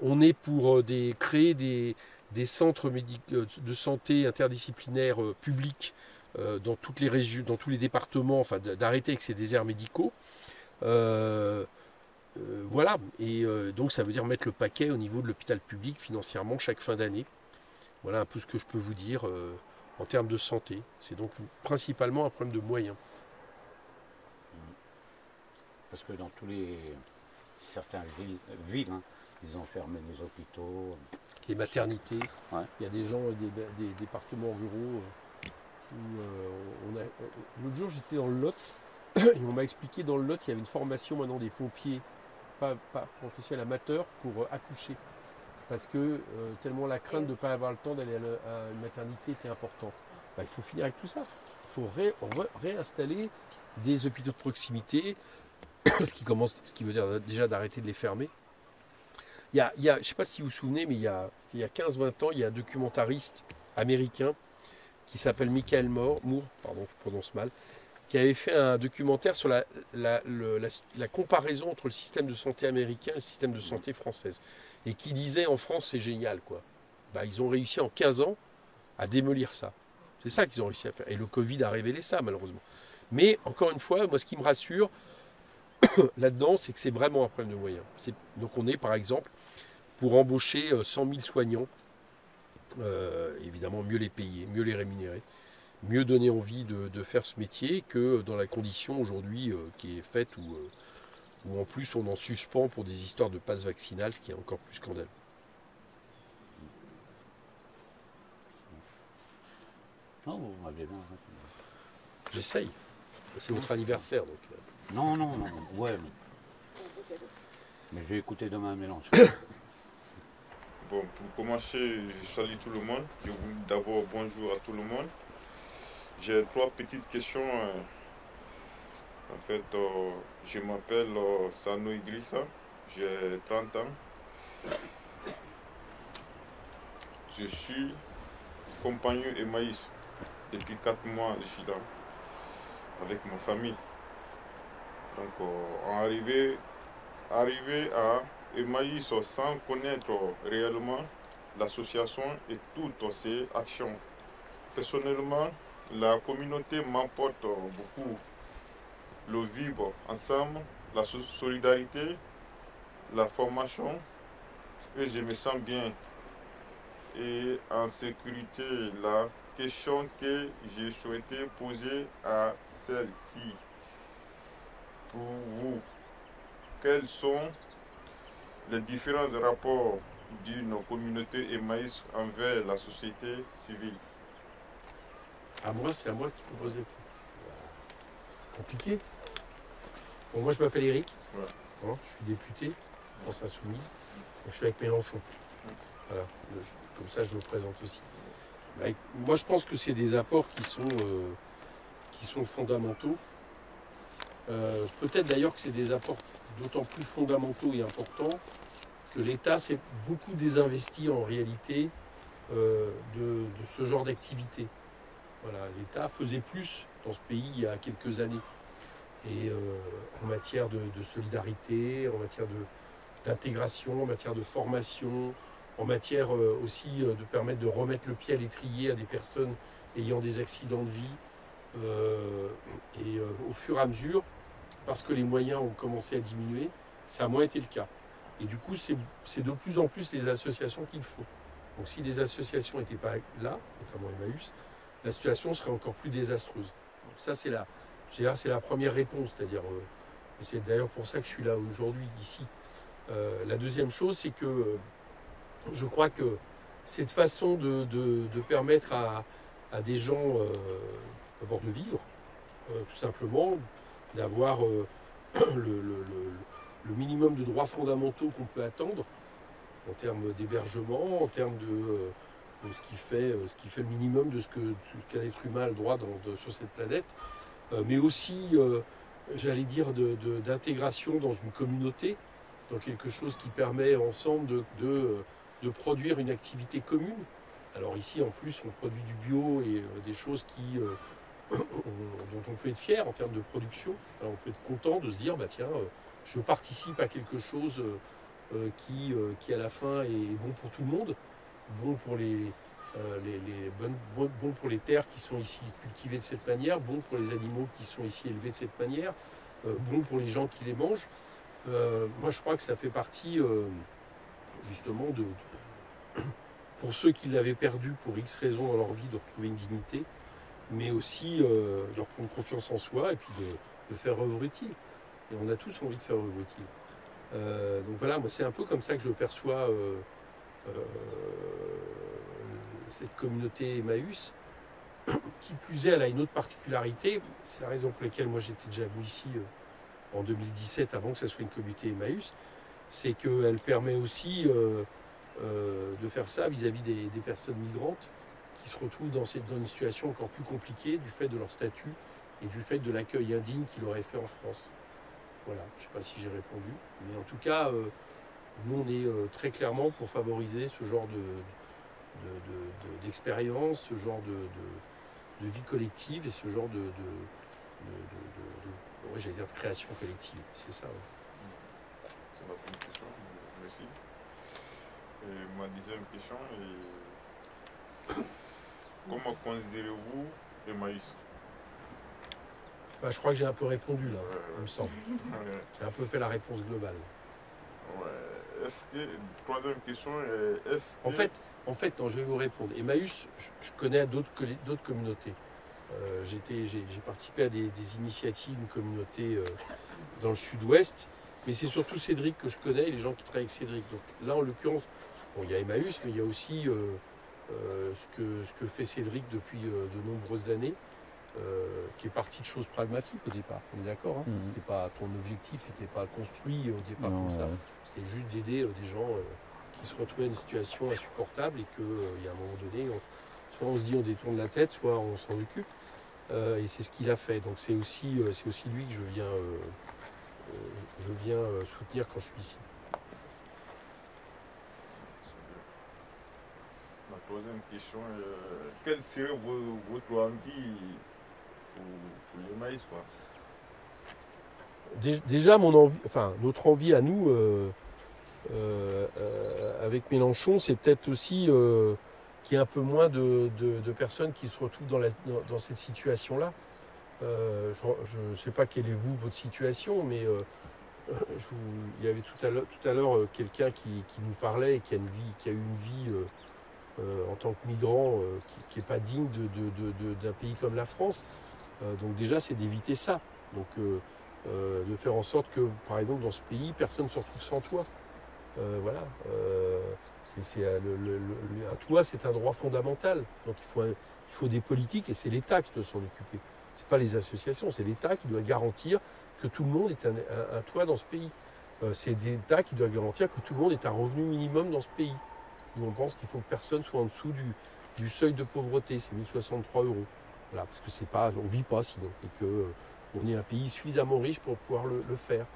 On est pour créer des centres de santé interdisciplinaires publics dans toutes les régions, dans tous les départements, enfin d'arrêter avec ces déserts médicaux. Voilà, et donc ça veut dire mettre le paquet au niveau de l'hôpital public financièrement chaque fin d'année. Voilà un peu ce que je peux vous dire en termes de santé. C'est donc principalement un problème de moyens. Parce que dans certaines villes hein, ils ont fermé les hôpitaux. Les maternités, Ouais. il y a des gens, des départements ruraux où l'autre jour j'étais dans le Lot et on m'a expliqué dans le Lot il y avait une formation maintenant des pompiers, pas professionnels, amateurs pour accoucher. Parce que tellement la crainte de ne pas avoir le temps d'aller à une maternité était importante. Il faut finir avec tout ça. Il faut réinstaller des hôpitaux de proximité, ce qui veut dire déjà d'arrêter de les fermer. Je ne sais pas si vous vous souvenez, mais il y a 15-20 ans, il y a un documentariste américain qui s'appelle Michael Moore, pardon, je prononce mal, qui avait fait un documentaire sur la comparaison entre le système de santé américain et le système de santé française. Et qui disait en France c'est génial quoi. Ils ont réussi en 15 ans à démolir ça. C'est ça qu'ils ont réussi à faire. Et le Covid a révélé ça malheureusement. Mais encore une fois, moi ce qui me rassure là-dedans, c'est que c'est vraiment un problème de moyens. Donc on est par exemple pour embaucher 100 000 soignants, évidemment mieux les payer, mieux les rémunérer, mieux donner envie de faire ce métier que dans la condition aujourd'hui qui est faite où en plus on en suspend pour des histoires de passe vaccinal, ce qui est encore plus scandaleux. Non, vous m'avez bien. J'essaye. C'est votre anniversaire donc. Non, ouais. Mais je vais écouter demain un mélange. Bon, pour commencer, je salue tout le monde. Je vous dis d'abord bonjour à tout le monde. J'ai 3 petites questions. En fait, je m'appelle Sano Idrissa, j'ai 30 ans. Je suis compagnon Emmaüs. Depuis 4 mois, je suis là, avec ma famille. Donc, arrivé à Emmaüs sans connaître réellement l'association et toutes ses actions. Personnellement, la communauté m'apporte beaucoup. Le vivre ensemble, la solidarité, la formation, et je me sens bien. Et en sécurité, la question que j'ai souhaité poser à celle-ci, pour vous, quels sont les différents rapports d'une communauté Emmaüs envers la société civile? C'est à moi qu'il faut poser. Compliqué. Bon, moi je m'appelle Eric, Ouais. Je suis député, France Insoumise, je suis avec Mélenchon. Voilà. Comme ça je me présente aussi. Moi je pense que c'est des apports qui sont fondamentaux. Peut-être d'ailleurs que c'est des apports d'autant plus fondamentaux et importants que l'État s'est beaucoup désinvesti en réalité de ce genre d'activité. Voilà, l'État faisait plus dans ce pays il y a quelques années. Et en matière de solidarité, en matière d'intégration, en matière de formation, en matière aussi de permettre de remettre le pied à l'étrier à des personnes ayant des accidents de vie. Et au fur et à mesure, parce que les moyens ont commencé à diminuer, ça a moins été le cas. Et du coup, c'est de plus en plus les associations qu'il faut. Donc si les associations n'étaient pas là, notamment Emmaüs, la situation serait encore plus désastreuse. Donc ça, c'est la première réponse, c'est-à-dire, et c'est d'ailleurs pour ça que je suis là aujourd'hui, ici. La deuxième chose, c'est que je crois que cette façon de permettre à des gens d'abord de vivre, tout simplement, d'avoir le minimum de droits fondamentaux qu'on peut attendre en termes d'hébergement, en termes de ce qui fait le minimum de ce qu'un être humain a le droit sur cette planète, mais aussi, j'allais dire, d'intégration dans une communauté, dans quelque chose qui permet ensemble de produire une activité commune. Alors ici, en plus, on produit du bio et des choses dont on peut être fier en termes de production. Alors on peut être content de se dire, bah tiens, je participe à quelque chose qui à la fin est bon pour tout le monde, bon pour bon pour les terres qui sont ici cultivées de cette manière, bon pour les animaux qui sont ici élevés de cette manière, bon pour les gens qui les mangent. Moi, je crois que ça fait partie, justement, pour ceux qui l'avaient perdu pour X raisons dans leur vie, de retrouver une dignité, mais aussi de reprendre confiance en soi et puis de faire œuvre utile. Et on a tous envie de faire œuvre utile. Donc voilà, moi, c'est un peu comme ça que je perçois cette communauté Emmaüs. Qui plus est, elle a une autre particularité. C'est la raison pour laquelle moi j'étais déjà venu ici en 2017, avant que ça soit une communauté Emmaüs. C'est qu'elle permet aussi de faire ça vis-à-vis des personnes migrantes qui se retrouvent dans une situation encore plus compliquée du fait de leur statut et du fait de l'accueil indigne qu'il aurait fait en France. Voilà, je ne sais pas si j'ai répondu. Mais en tout cas, nous on est très clairement pour favoriser ce genre d'expérience, ce genre de vie collective et ce genre ouais, j'allais dire de création collective. C'est ça. Ouais. C'est ma première question. Merci. Et ma deuxième question est comment considérez-vous Emmaüs? Je crois que j'ai un peu répondu là, il me semble. J'ai un peu fait la réponse globale. Ouais. Est-ce que, troisième question, En fait, non, je vais vous répondre. Emmaüs, je connais d'autres communautés. J'ai participé à des initiatives, une communauté dans le sud-ouest, mais c'est surtout Cédric que je connais et les gens qui travaillent avec Cédric. Donc là, en l'occurrence, bon, il y a Emmaüs, mais il y a aussi ce que fait Cédric depuis de nombreuses années, qui est parti de choses pragmatiques au départ. On est d'accord, hein. C'était pas ton objectif, c'était pas construit au départ comme ça. C'était juste d'aider des gens qui se retrouvaient dans une situation insupportable et qu'il y a un moment donné, soit on se dit on détourne la tête, soit on s'en occupe. Et c'est ce qu'il a fait. Donc c'est aussi lui que je viens soutenir quand je suis ici. Ma troisième question est quelle serait votre envie pour l'Emmaüs, quoi? Déjà, notre envie à nous, avec Mélenchon, c'est peut-être aussi qu'il y ait un peu moins de personnes qui se retrouvent dans cette situation-là. Je ne sais pas quelle est votre situation, mais il y avait tout à l'heure quelqu'un qui nous parlait et qui a eu une vie en tant que migrant qui n'est pas digne d'un pays comme la France. Donc déjà, c'est d'éviter ça. Donc de faire en sorte que, par exemple, dans ce pays, personne ne se retrouve sans toit. Voilà. Un toit, c'est un droit fondamental. Donc il faut des politiques et c'est l'État qui doit s'en occuper. Ce n'est pas les associations, c'est l'État qui doit garantir que tout le monde ait un toit dans ce pays. C'est l'État qui doit garantir que tout le monde ait un revenu minimum dans ce pays. Nous, on pense qu'il faut que personne soit en dessous du seuil de pauvreté, c'est 1063 €. Voilà, parce que on ne vit pas sinon, et qu'on est un pays suffisamment riche pour pouvoir le faire.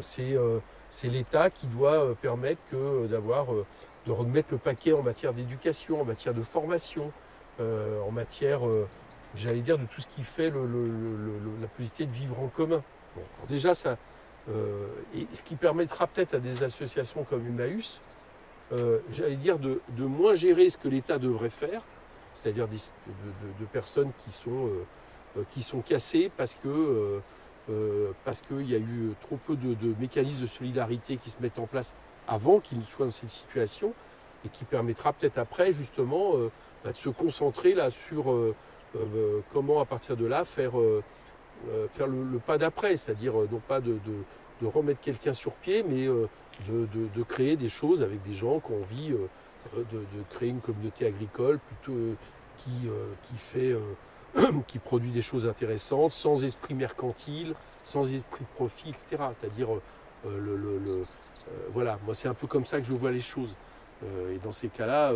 C'est l'État qui doit permettre de remettre le paquet en matière d'éducation, en matière de formation, en matière, j'allais dire, de tout ce qui fait la possibilité de vivre en commun. Bon, déjà, ça, et ce qui permettra peut-être à des associations comme Emmaüs, j'allais dire, de moins gérer ce que l'État devrait faire, c'est-à-dire de personnes qui sont cassées parce qu'il y a eu trop peu de mécanismes de solidarité qui se mettent en place avant qu'ils soient dans cette situation, et qui permettra peut-être après justement de se concentrer là sur comment à partir de là faire le pas d'après, c'est-à-dire non pas de remettre quelqu'un sur pied, mais de créer des choses avec des gens qui ont envie de créer une communauté agricole plutôt qui produit des choses intéressantes, sans esprit mercantile, sans esprit de profit, etc. C'est-à-dire, voilà, moi c'est un peu comme ça que je vois les choses. Et dans ces cas-là,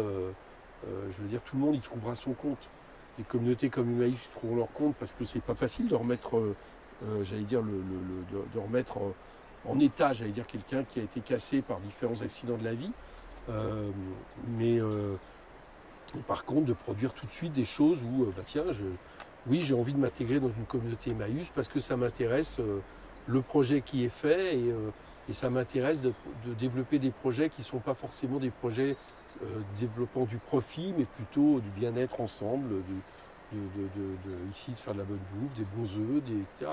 je veux dire, tout le monde y trouvera son compte. Les communautés comme Emmaüs y trouveront leur compte parce que c'est pas facile de remettre, j'allais dire, de remettre en état, j'allais dire, quelqu'un qui a été cassé par différents accidents de la vie. Mais par contre, de produire tout de suite des choses où, tiens, j'ai envie de m'intégrer dans une communauté Emmaüs parce que ça m'intéresse le projet qui est fait et ça m'intéresse de développer des projets qui ne sont pas forcément des projets développant du profit, mais plutôt du bien-être ensemble, ici de faire de la bonne bouffe, des bons œufs, etc.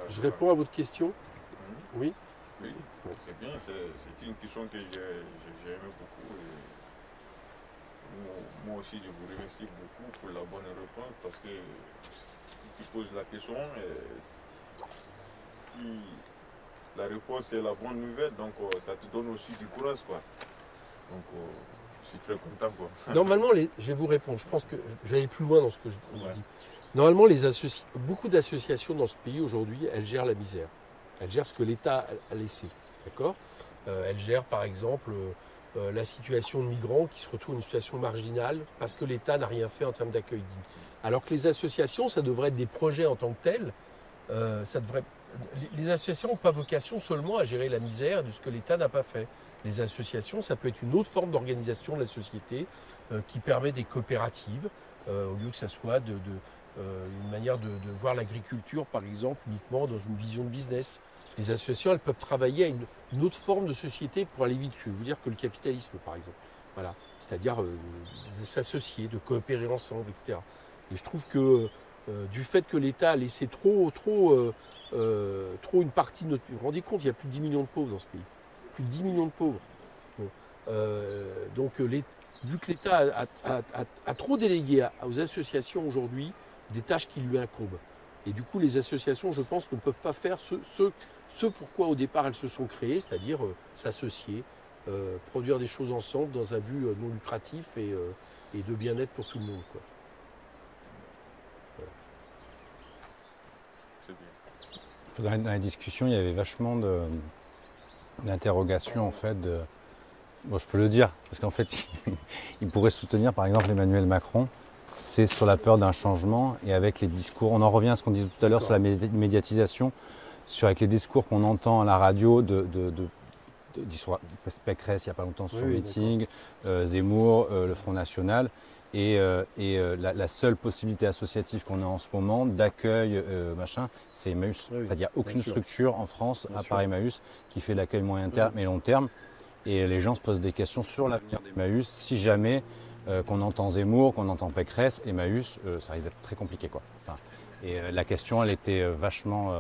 Je réponds à votre question. Oui. Oui, c'est bien. C'est une question que j'ai aimé beaucoup. Et moi aussi, je vous remercie beaucoup pour la bonne réponse parce que tu poses la question, si la réponse est la bonne nouvelle, donc ça te donne aussi du courage, quoi. Donc je suis très content, quoi. Normalement, je vais vous répondre. Je pense que je vais aller plus loin dans ce que je dis. Normalement, beaucoup d'associations dans ce pays aujourd'hui, elles gèrent la misère. Elles gèrent ce que l'État a laissé. D'accord ? Elles gèrent par exemple la situation de migrants qui se retrouvent dans une situation marginale parce que l'État n'a rien fait en termes d'accueil digne. Alors que les associations, ça devrait être des projets en tant que tels. Les associations n'ont pas vocation seulement à gérer la misère de ce que l'État n'a pas fait. Les associations, ça peut être une autre forme d'organisation de la société qui permet des coopératives, au lieu que ça soit une manière de voir l'agriculture, par exemple, uniquement dans une vision de business. Les associations, elles peuvent travailler à une autre forme de société pour aller vite. Je vais vous dire que le capitalisme, par exemple. Voilà. C'est-à-dire de s'associer, de coopérer ensemble, etc. Et je trouve que du fait que l'État a laissé trop une partie de notre pays. Vous vous rendez compte, il y a plus de 10 millions de pauvres dans ce pays. Plus de 10 millions de pauvres. Bon. Donc, vu que l'État a trop délégué aux associations aujourd'hui des tâches qui lui incombent. Et du coup, les associations, je pense, ne peuvent pas faire ce pourquoi au départ elles se sont créées, c'est-à-dire s'associer, produire des choses ensemble dans un but non lucratif et de bien-être pour tout le monde, quoi. Dans la discussion, il y avait vachement d'interrogations en fait. Bon, je peux le dire, parce qu'en fait, il pourrait soutenir par exemple Emmanuel Macron. C'est sur la peur d'un changement et avec les discours. On en revient à ce qu'on disait tout à l'heure sur la médiatisation, avec les discours qu'on entend à la radio de Pécresse il n'y a pas longtemps sur le meeting, Zemmour, le Front National. Et la seule possibilité associative qu'on a en ce moment d'accueil, c'est Emmaüs. Il n'y a aucune structure en France, à part Emmaüs, qui fait l'accueil moyen terme et long terme. Et les gens se posent des questions sur l'avenir d'Emmaüs. Si jamais qu'on entend Zemmour, qu'on entend Pécresse, Emmaüs, ça risque d'être très compliqué, quoi. Enfin, et la question, elle était vachement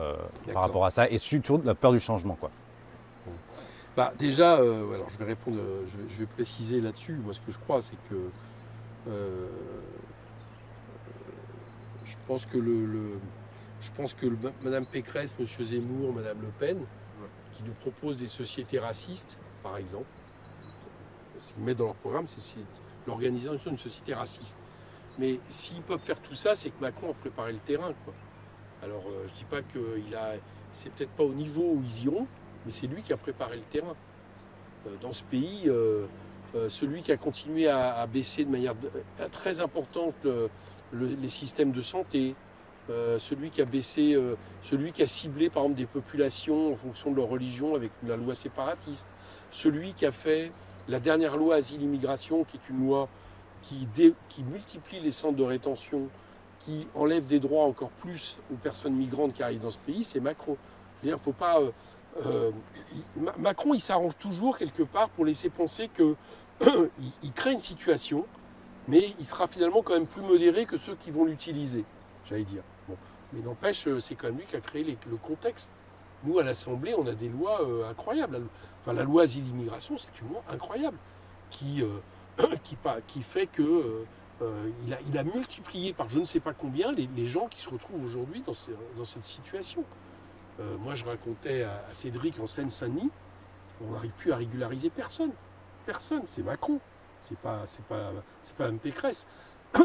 par rapport à ça, et surtout la peur du changement, quoi. Bah, déjà, alors je vais répondre, je vais préciser là-dessus. Moi, ce que je crois, c'est que je pense que Mme Pécresse, M. Zemmour, Mme Le Pen, qui nous proposent des sociétés racistes, par exemple, ce qu'ils mettent dans leur programme, c'est l'organisation d'une société raciste. Mais s'ils peuvent faire tout ça, c'est que Macron a préparé le terrain, quoi. Alors, je ne dis pas c'est peut-être pas au niveau où ils iront, mais c'est lui qui a préparé le terrain. Dans ce pays, celui qui a continué à baisser de manière très importante les systèmes de santé, celui qui a ciblé par exemple des populations en fonction de leur religion avec la loi séparatisme, celui qui a fait la dernière loi asile-immigration, qui est une loi qui multiplie les centres de rétention, qui enlève des droits encore plus aux personnes migrantes qui arrivent dans ce pays, c'est Macron. Je veux dire, faut pas... Macron, il s'arrange toujours quelque part pour laisser penser qu'il crée une situation, mais il sera finalement quand même plus modéré que ceux qui vont l'utiliser, j'allais dire. Bon. Mais n'empêche, c'est quand même lui qui a créé le contexte. Nous, à l'Assemblée, on a des lois incroyables. Enfin, la loi asile-immigration, c'est une loi incroyable qui fait que il a multiplié par je ne sais pas combien les gens qui se retrouvent aujourd'hui dans cette situation. Moi, je racontais à Cédric en Seine-Saint-Denis, on n'arrive plus à régulariser personne. Personne, c'est Macron. C'est pas Mme Pécresse.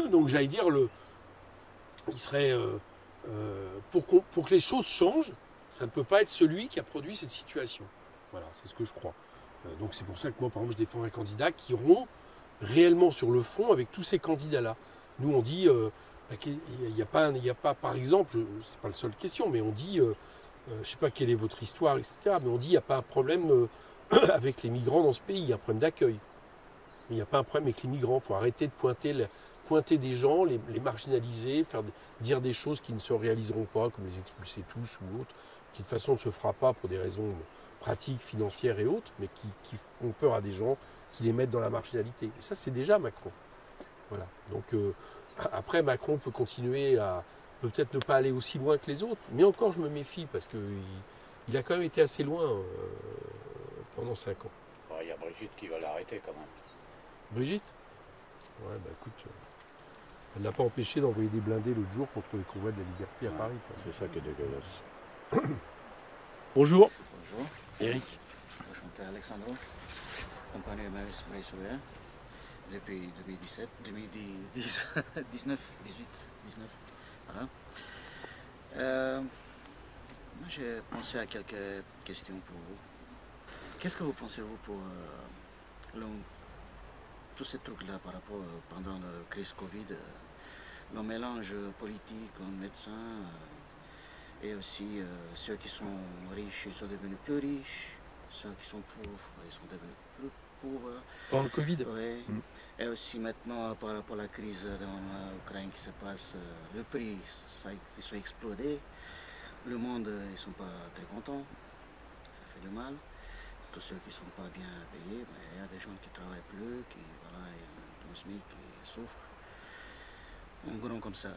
Donc, j'allais dire, il serait pour que les choses changent, ça ne peut pas être celui qui a produit cette situation. Voilà, c'est ce que je crois. Donc, c'est pour ça que moi, par exemple, je défends un candidat qui rompt réellement sur le fond avec tous ces candidats-là. Nous, on dit, il n'y a pas, par exemple, c'est pas la seule question, mais on dit, je ne sais pas quelle est votre histoire, etc., mais on dit, il n'y a pas un problème avec les migrants dans ce pays, il y a un problème d'accueil. Mais il n'y a pas un problème avec les migrants. Il faut arrêter de pointer des gens, les marginaliser, dire des choses qui ne se réaliseront pas, comme les expulser tous ou autres, qui de toute façon ne se fera pas pour des raisons pratiques, financières et autres, mais qui font peur à des gens, qui les mettent dans la marginalité. Et ça, c'est déjà Macron. Voilà. Donc après, Macron peut continuer à peut-être ne pas aller aussi loin que les autres, mais encore je me méfie parce qu'il a quand même été assez loin pendant 5 ans. Il y a Brigitte qui va l'arrêter quand même. Brigitte? Ouais, bah écoute, elle n'a pas empêché d'envoyer des blindés l'autre jour contre les convois de la liberté à Paris. C'est ça qui est dégueulasse. Bonjour. Bonjour. Eric. Enchanté Alexandro, compagnie Emmaüs Braysoulien, depuis 2017, 2019, voilà. Moi j'ai pensé à quelques questions pour vous. Qu'est-ce que vous pensez vous pour tous ces trucs-là par rapport pendant la crise Covid, le mélange politique en médecins et aussi ceux qui sont riches ils sont devenus plus riches, ceux qui sont pauvres ils sont devenus plus pauvres. Pendant le Covid. Oui. Et aussi maintenant par rapport à la crise dans l'Ukraine qui se passe, le prix ils sont explosés, le monde ils sont pas très contents, ça fait du mal. Tous ceux qui ne sont pas bien payés, mais il y a des gens qui ne travaillent plus, qui voilà, ont SMIC, qui souffrent. En gros comme ça.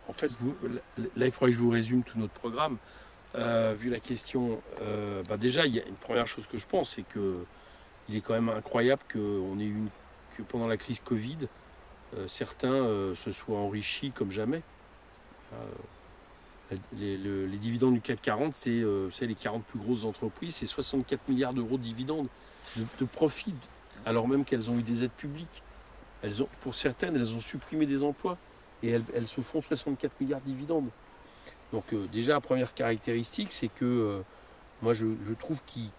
En fait, là, il faudrait que je vous résume tout notre programme. Vu la question, déjà, il y a une première chose que je pense, c'est qu'il est quand même incroyable que pendant la crise Covid, certains se soient enrichis comme jamais. Les dividendes du CAC 40, c'est les 40 plus grosses entreprises, c'est 64 milliards d'euros de dividendes de profit, alors même qu'elles ont eu des aides publiques. Pour certaines, elles ont supprimé des emplois et elles se font 64 milliards de dividendes. Donc déjà, la première caractéristique, c'est que moi je trouve qu'il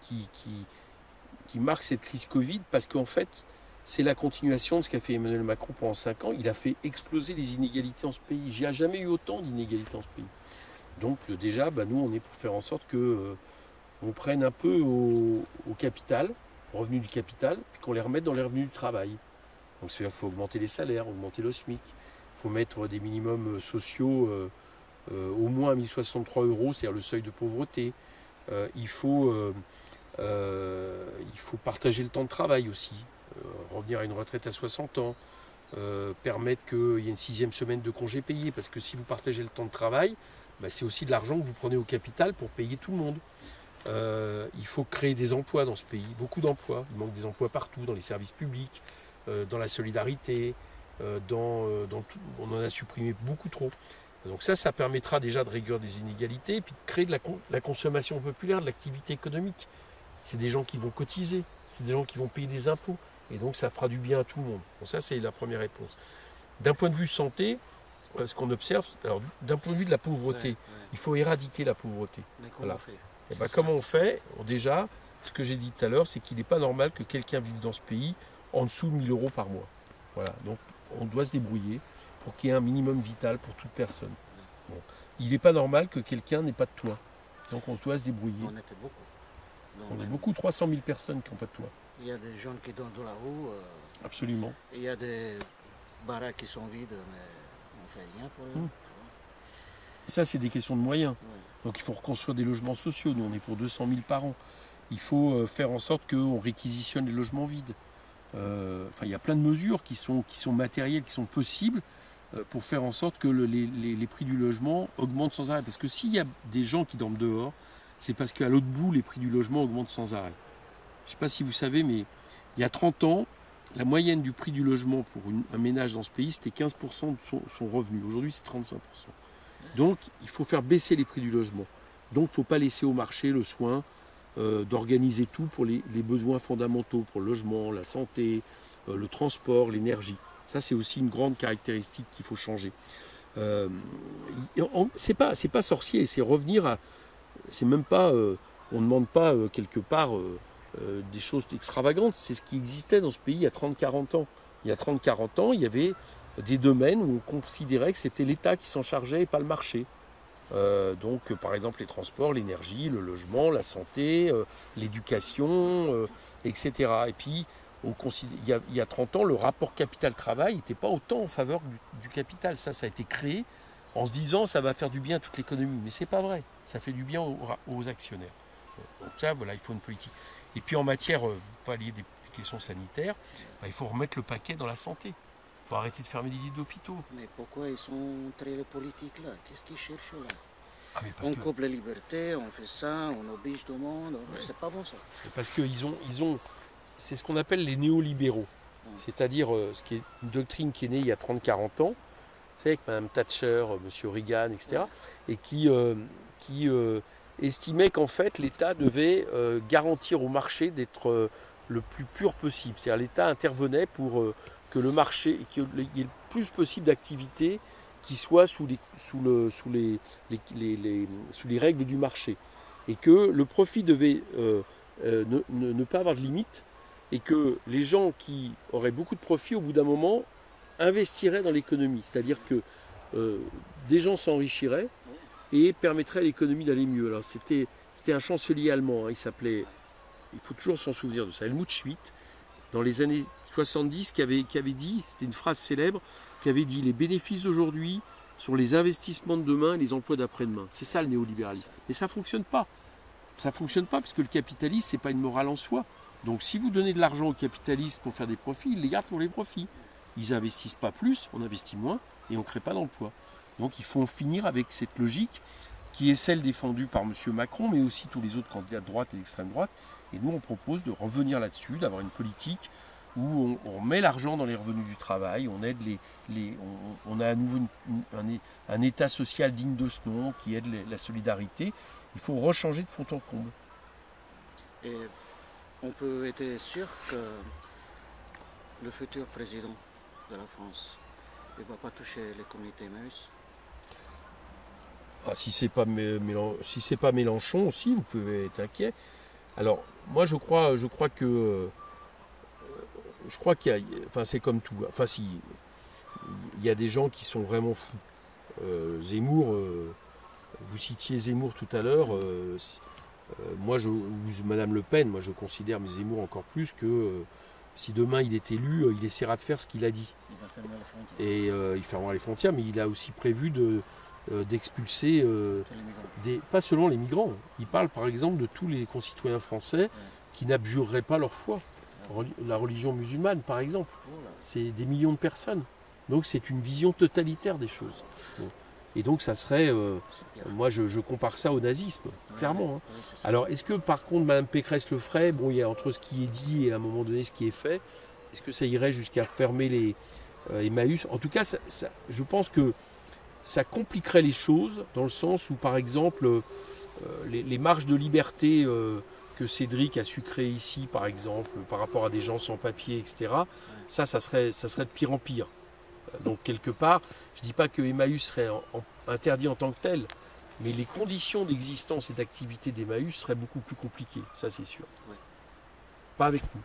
marque cette crise Covid parce qu'en fait, c'est la continuation de ce qu'a fait Emmanuel Macron pendant 5 ans. Il a fait exploser les inégalités en ce pays. Il n'y a jamais eu autant d'inégalités en ce pays. Donc déjà, nous, on est pour faire en sorte qu'on prenne un peu au capital, au revenu du capital, puis qu'on les remette dans les revenus du travail. Donc c'est-à-dire qu'il faut augmenter les salaires, augmenter le SMIC. Il faut mettre des minimums sociaux au moins à 1063 €, c'est-à-dire le seuil de pauvreté. Il faut partager le temps de travail aussi. Revenir à une retraite à 60 ans, permettre qu'il y ait une 6e semaine de congés payés, parce que si vous partagez le temps de travail, c'est aussi de l'argent que vous prenez au capital pour payer tout le monde. Il faut créer des emplois dans ce pays, beaucoup d'emplois. Il manque des emplois partout, dans les services publics, dans la solidarité, dans tout. On en a supprimé beaucoup trop. Donc ça permettra déjà de réduire des inégalités et puis de créer de la consommation populaire, de l'activité économique. C'est des gens qui vont cotiser, c'est des gens qui vont payer des impôts. Et donc ça fera du bien à tout le monde. Bon, ça c'est la première réponse. D'un point de vue santé, ce qu'on observe, alors d'un point de vue de la pauvreté, il faut éradiquer la pauvreté. Mais comment on fait? Comment on fait? Déjà, ce que j'ai dit tout à l'heure, c'est qu'il n'est pas normal que quelqu'un vive dans ce pays en dessous de 1 000 € par mois. Voilà, donc on doit se débrouiller pour qu'il y ait un minimum vital pour toute personne. Bon. Il n'est pas normal que quelqu'un n'ait pas de toit. Donc on doit se débrouiller. On était beaucoup. On est beaucoup, 300 000 personnes qui n'ont pas de toit. Il y a des gens qui donnent de la roue. Absolument. Il y a des baraques qui sont vides, mais on ne fait rien pour eux. Ça, c'est des questions de moyens. Donc il faut reconstruire des logements sociaux. Nous, on est pour 200 000 par an. Il faut faire en sorte qu'on réquisitionne les logements vides. Il y a plein de mesures qui sont matérielles, qui sont possibles pour faire en sorte que les prix du logement augmentent sans arrêt. Parce que s'il y a des gens qui dorment dehors, c'est parce qu'à l'autre bout, les prix du logement augmentent sans arrêt. Je ne sais pas si vous savez, mais il y a 30 ans, la moyenne du prix du logement pour un ménage dans ce pays, c'était 15% de son revenu. Aujourd'hui, c'est 35%. Donc, il faut faire baisser les prix du logement. Donc, il ne faut pas laisser au marché le soin d'organiser tout pour les besoins fondamentaux, pour le logement, la santé, le transport, l'énergie. Ça, c'est aussi une grande caractéristique qu'il faut changer. C'est pas sorcier, c'est revenir à... C'est même pas... on ne demande pas quelque part des choses extravagantes. C'est ce qui existait dans ce pays il y a 30-40 ans. Il y a 30-40 ans, il y avait des domaines où on considérait que c'était l'État qui s'en chargeait et pas le marché. Donc, par exemple, les transports, l'énergie, le logement, la santé, l'éducation, etc. Et puis, il y a 30 ans, le rapport capital-travail n'était pas autant en faveur du capital. Ça a été créé en se disant ça va faire du bien à toute l'économie. Mais ce n'est pas vrai. Ça fait du bien aux actionnaires. Donc ça, voilà, il faut une politique. Et puis en matière, pas liée des questions sanitaires, il faut remettre le paquet dans la santé. Il faut arrêter de fermer les lits d'hôpitaux. Mais pourquoi ils sont très les politiques là? Qu'est-ce qu'ils cherchent là? On coupe les libertés, on fait ça, on oblige tout le monde, c'est pas bon ça. Parce qu'ils ont c'est ce qu'on appelle les néolibéraux. C'est-à-dire ce qui est une doctrine qui est née il y a 30-40 ans, vous savez, avec Mme Thatcher, M. Reagan, etc., et qui estimait qu'en fait l'État devait garantir au marché d'être le plus pur possible. C'est-à-dire l'État intervenait pour que le marché, qu'il y ait le plus possible d'activités qui soient sous les règles du marché. Et que le profit devait ne pas avoir de limite, et que les gens qui auraient beaucoup de profit, au bout d'un moment, investiraient dans l'économie. C'est-à-dire que des gens s'enrichiraient et permettraient à l'économie d'aller mieux. Alors c'était un chancelier allemand, hein, il s'appelait, il faut toujours s'en souvenir de ça, Helmut Schmidt, dans les années 70, qui avait dit, c'était une phrase célèbre, qui avait dit « Les bénéfices d'aujourd'hui sont les investissements de demain et les emplois d'après-demain ». C'est ça le néolibéralisme. Mais ça ne fonctionne pas. Ça ne fonctionne pas parce que le capitalisme, ce n'est pas une morale en soi. Donc si vous donnez de l'argent aux capitalistes pour faire des profits, ils les gardent pour les profits. Ils n'investissent pas plus, on investit moins et on ne crée pas d'emploi. Donc il faut en finir avec cette logique qui est celle défendue par M. Macron, mais aussi tous les autres candidats de droite et d'extrême droite. Et nous, on propose de revenir là-dessus, d'avoir une politique où on met l'argent dans les revenus du travail, on aide on a à nouveau un État social digne de ce nom qui aide la solidarité. Il faut rechanger de fond en comble. Et on peut être sûr que le futur président de la France ne va pas toucher les communautés Emmaüs? Ah, si c'est pas Mélenchon aussi, vous pouvez être inquiet. Alors, moi, je crois qu'il y a, enfin, c'est comme tout. Enfin, si, il y a des gens qui sont vraiment fous. Zemmour, vous citiez Zemmour tout à l'heure. Moi, ou Madame Le Pen, moi, je considère Zemmour encore plus que si demain il est élu, il essaiera de faire ce qu'il a dit. Il va fermer les frontières. Et il fermera les frontières, mais il a aussi prévu d'expulser pas seulement les migrants. Il parle par exemple de tous les concitoyens français qui n'abjureraient pas leur foi. La religion musulmane par exemple. C'est des millions de personnes. Donc c'est une vision totalitaire des choses. Et donc ça serait, moi je compare ça au nazisme, clairement. Hein. Alors est-ce que par contre Mme Pécresse le ferait? Bon, il y a entre ce qui est dit et à un moment donné ce qui est fait. Est-ce que ça irait jusqu'à fermer les Emmaüs? En tout cas, je pense que ça compliquerait les choses dans le sens où, par exemple, les marges de liberté que Cédric a su créer ici, par exemple, par rapport à des gens sans papier, etc., ça serait de pire en pire. Donc, quelque part, je ne dis pas que Emmaüs serait interdit en tant que tel, mais les conditions d'existence et d'activité d'Emmaüs seraient beaucoup plus compliquées, ça c'est sûr. Oui. Pas avec nous.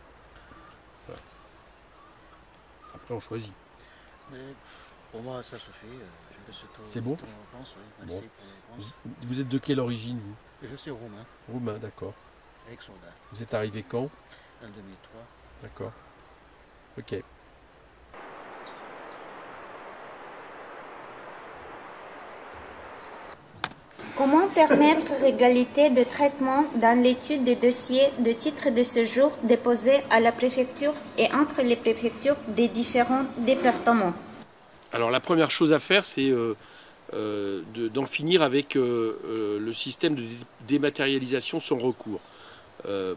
Voilà. Après, on choisit. Mais pour moi, ça suffit. C'est bon? Réponse, oui. Merci pour les réponses. Vous êtes de quelle origine, vous? Je suis roumain. Roumain, d'accord. Ex-soldat. Vous êtes arrivé quand? En 2003. D'accord. Ok. Comment permettre l'égalité de traitement dans l'étude des dossiers de titres de séjour déposés à la préfecture et entre les préfectures des différents départements? Alors la première chose à faire, c'est d'en finir avec le système de dématérialisation sans recours.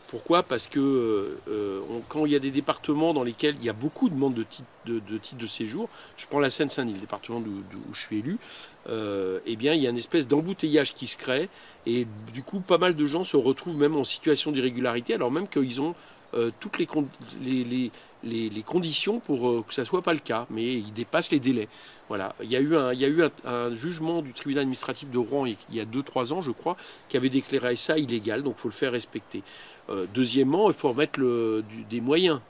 Pourquoi? Parce que quand il y a des départements dans lesquels il y a beaucoup de demandes de titres de séjour, je prends la Seine-Saint-Denis, le département où je suis élu, eh bien il y a une espèce d'embouteillage qui se crée et du coup pas mal de gens se retrouvent même en situation d'irrégularité alors même qu'ils ont toutes les conditions pour que ça ne soit pas le cas, mais ils dépassent les délais. Voilà. Il y a eu un jugement du tribunal administratif de Rouen il y a 2-3 ans, je crois, qui avait déclaré ça illégal, donc il faut le faire respecter. Deuxièmement, il faut remettre des moyens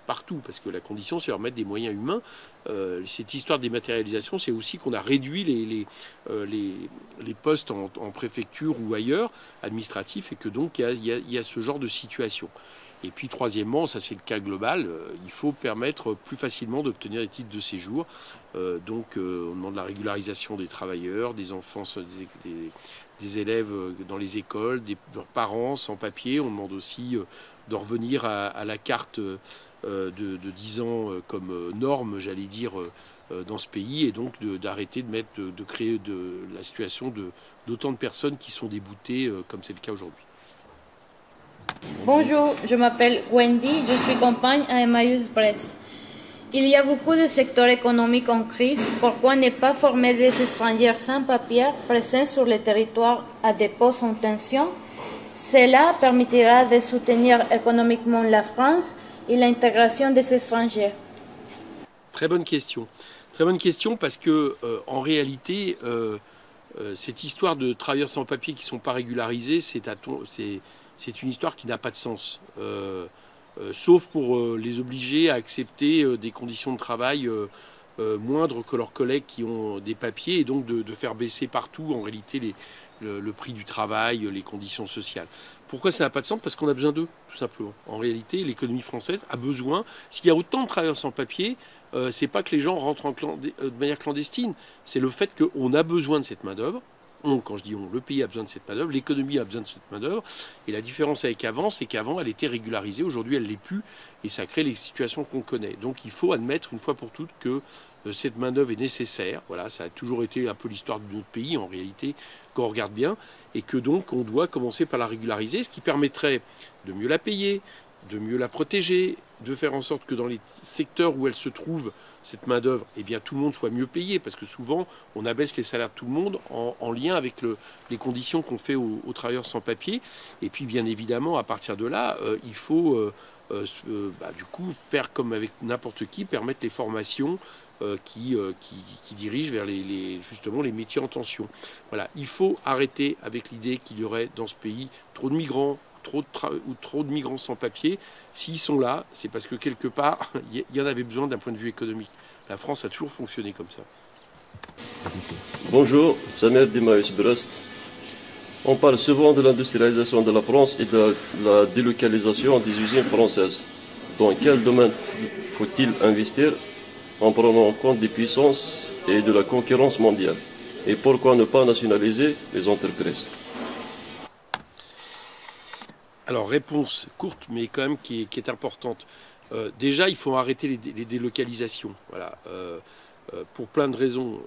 partout, parce que la condition, c'est de remettre des moyens humains. Cette histoire de dématérialisation, c'est aussi qu'on a réduit les postes en préfecture ou ailleurs, administratifs, et que donc il y a ce genre de situation. Et puis troisièmement, ça c'est le cas global, il faut permettre plus facilement d'obtenir des titres de séjour. Donc on demande la régularisation des travailleurs, des enfants, des élèves dans les écoles, leurs parents sans papier. On demande aussi de revenir à la carte de 10 ans comme norme, j'allais dire, dans ce pays, et donc d'arrêter de créer la situation d'autant de personnes qui sont déboutées, comme c'est le cas aujourd'hui. Bonjour, je m'appelle Wendy, je suis compagne à Emmaüs Brest. Il y a beaucoup de secteurs économiques en crise. Pourquoi ne pas former des étrangers sans papier présents sur le territoire à des postes en tension? Cela permettra de soutenir économiquement la France et l'intégration des étrangers. Très bonne question. Très bonne question parce que en réalité, cette histoire de travailleurs sans papier qui ne sont pas régularisés, c'est une histoire qui n'a pas de sens. Sauf pour les obliger à accepter des conditions de travail moindres que leurs collègues qui ont des papiers, et donc de faire baisser partout en réalité le prix du travail, les conditions sociales. Pourquoi ça n'a pas de sens? Parce qu'on a besoin d'eux, tout simplement. En réalité, l'économie française a besoin, s'il y a autant de travailleurs sans papier, c'est pas que les gens rentrent de manière clandestine, c'est le fait qu'on a besoin de cette main-d'œuvre. Quand je dis on, le pays a besoin de cette main-d'œuvre, l'économie a besoin de cette main-d'œuvre, et la différence avec avant, c'est qu'avant elle était régularisée, aujourd'hui elle ne l'est plus, et ça crée les situations qu'on connaît. Donc il faut admettre une fois pour toutes que cette main-d'œuvre est nécessaire. Voilà, ça a toujours été un peu l'histoire de notre pays en réalité, quand on regarde bien, et que donc on doit commencer par la régulariser, ce qui permettrait de mieux la payer, de mieux la protéger, de faire en sorte que dans les secteurs où elle se trouve, cette main-d'œuvre, eh bien tout le monde soit mieux payé, parce que souvent on abaisse les salaires de tout le monde en lien avec les conditions qu'on fait aux travailleurs sans papier. Et puis bien évidemment, à partir de là, il faut du coup faire comme avec n'importe qui, permettre les formations qui dirigent vers justement les métiers en tension. Voilà, il faut arrêter avec l'idée qu'il y aurait dans ce pays trop de migrants, trop de migrants sans papier. S'ils sont là, c'est parce que quelque part, il y en avait besoin d'un point de vue économique. La France a toujours fonctionné comme ça. Bonjour, Samer d'Emmaüs Brest. On parle souvent de l'industrialisation de la France et de la délocalisation des usines françaises. Dans quel domaine faut-il investir en prenant en compte des puissances et de la concurrence mondiale? Et pourquoi ne pas nationaliser les entreprises? Alors, réponse courte, mais quand même qui est importante. Déjà, il faut arrêter les délocalisations. Voilà. Pour plein de raisons.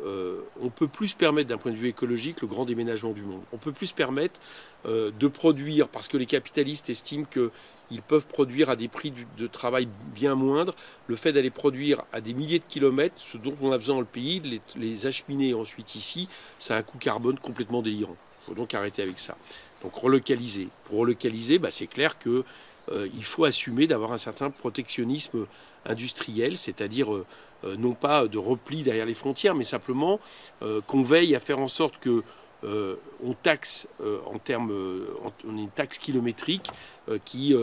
On ne peut plus se permettre, d'un point de vue écologique, le grand déménagement du monde. On ne peut plus se permettre de produire, parce que les capitalistes estiment qu'ils peuvent produire à des prix de travail bien moindres. Le fait d'aller produire à des milliers de kilomètres, ce dont on a besoin dans le pays, de les acheminer ensuite ici, ça a un coût carbone complètement délirant. Il faut donc arrêter avec ça. Donc relocaliser. Pour relocaliser, c'est clair qu'il faut assumer d'avoir un certain protectionnisme industriel, c'est-à-dire non pas de repli derrière les frontières, mais simplement qu'on veille à faire en sorte que on taxe on a une taxe kilométrique qui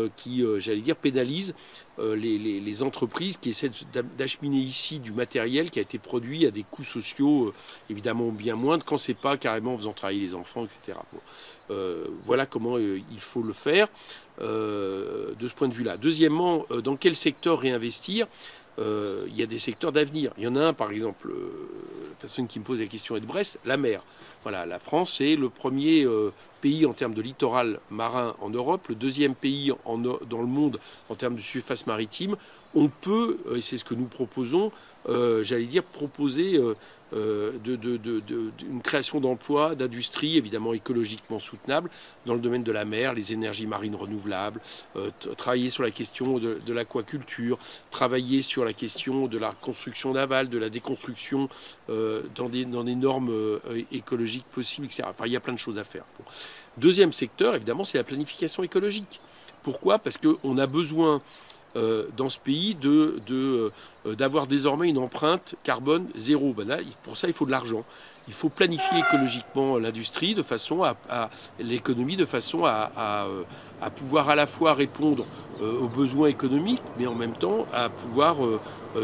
j'allais dire, pénalise les entreprises qui essaient d'acheminer ici du matériel qui a été produit à des coûts sociaux évidemment bien moindres, quand c'est pas carrément en faisant travailler les enfants, etc. Voilà comment il faut le faire de ce point de vue-là. Deuxièmement, dans quel secteur réinvestir? Il y a des secteurs d'avenir. Il y en a un, par exemple, la personne qui me pose la question est de Brest, la mer. Voilà, la France est le premier pays en termes de littoral marin en Europe, le deuxième pays dans le monde en termes de surface maritime. On peut, et c'est ce que nous proposons, j'allais dire, proposer une création d'emplois, d'industries évidemment écologiquement soutenables dans le domaine de la mer, les énergies marines renouvelables, travailler sur la question de l'aquaculture, travailler sur la question de la construction navale, de la déconstruction dans des normes écologiques possibles, etc. Enfin, il y a plein de choses à faire. Bon. Deuxième secteur, évidemment, c'est la planification écologique. Pourquoi? Parce qu'on a besoin dans ce pays d'avoir désormais une empreinte carbone zéro. Là, pour ça, il faut de l'argent. Il faut planifier écologiquement l'industrie de façon l'économie de façon à pouvoir à la fois répondre aux besoins économiques, mais en même temps à pouvoir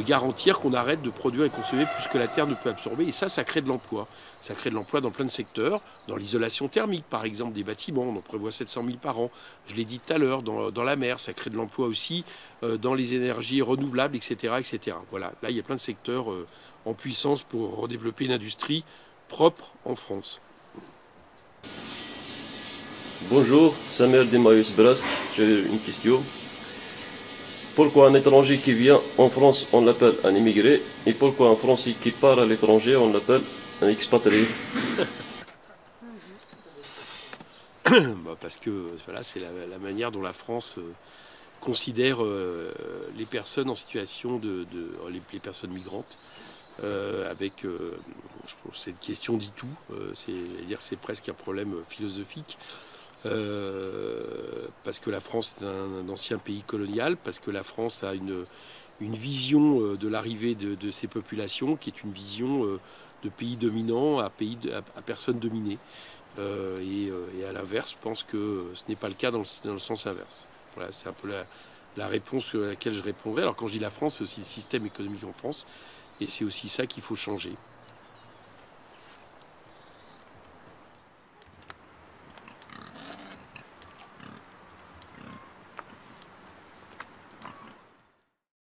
garantir qu'on arrête de produire et consommer plus que la Terre ne peut absorber. Et ça crée de l'emploi. Ça crée de l'emploi dans plein de secteurs, dans l'isolation thermique, par exemple, des bâtiments. On en prévoit 700 000 par an. Je l'ai dit tout à l'heure, dans la mer, ça crée de l'emploi aussi, dans les énergies renouvelables, etc., etc. Voilà, là, il y a plein de secteurs en puissance pour redévelopper une industrie propre en France. Bonjour, Samer d'Emmaüs Brest. J'ai une question. Pourquoi un étranger qui vient en France, on l'appelle un immigré, et pourquoi un Français qui part à l'étranger, on l'appelle un expatrié? Parce que voilà, c'est la manière dont la France considère les personnes en situation les personnes migrantes. Avec cette question dit tout, c'est presque un problème philosophique. Parce que la France est un ancien pays colonial, parce que la France a une vision de l'arrivée de ces populations qui est une vision de pays dominant à personnes dominées. Et à l'inverse, je pense que ce n'est pas le cas dans le sens inverse. Voilà, c'est un peu la réponse à laquelle je répondrai. Alors quand je dis la France, c'est aussi le système économique en France, et c'est aussi ça qu'il faut changer.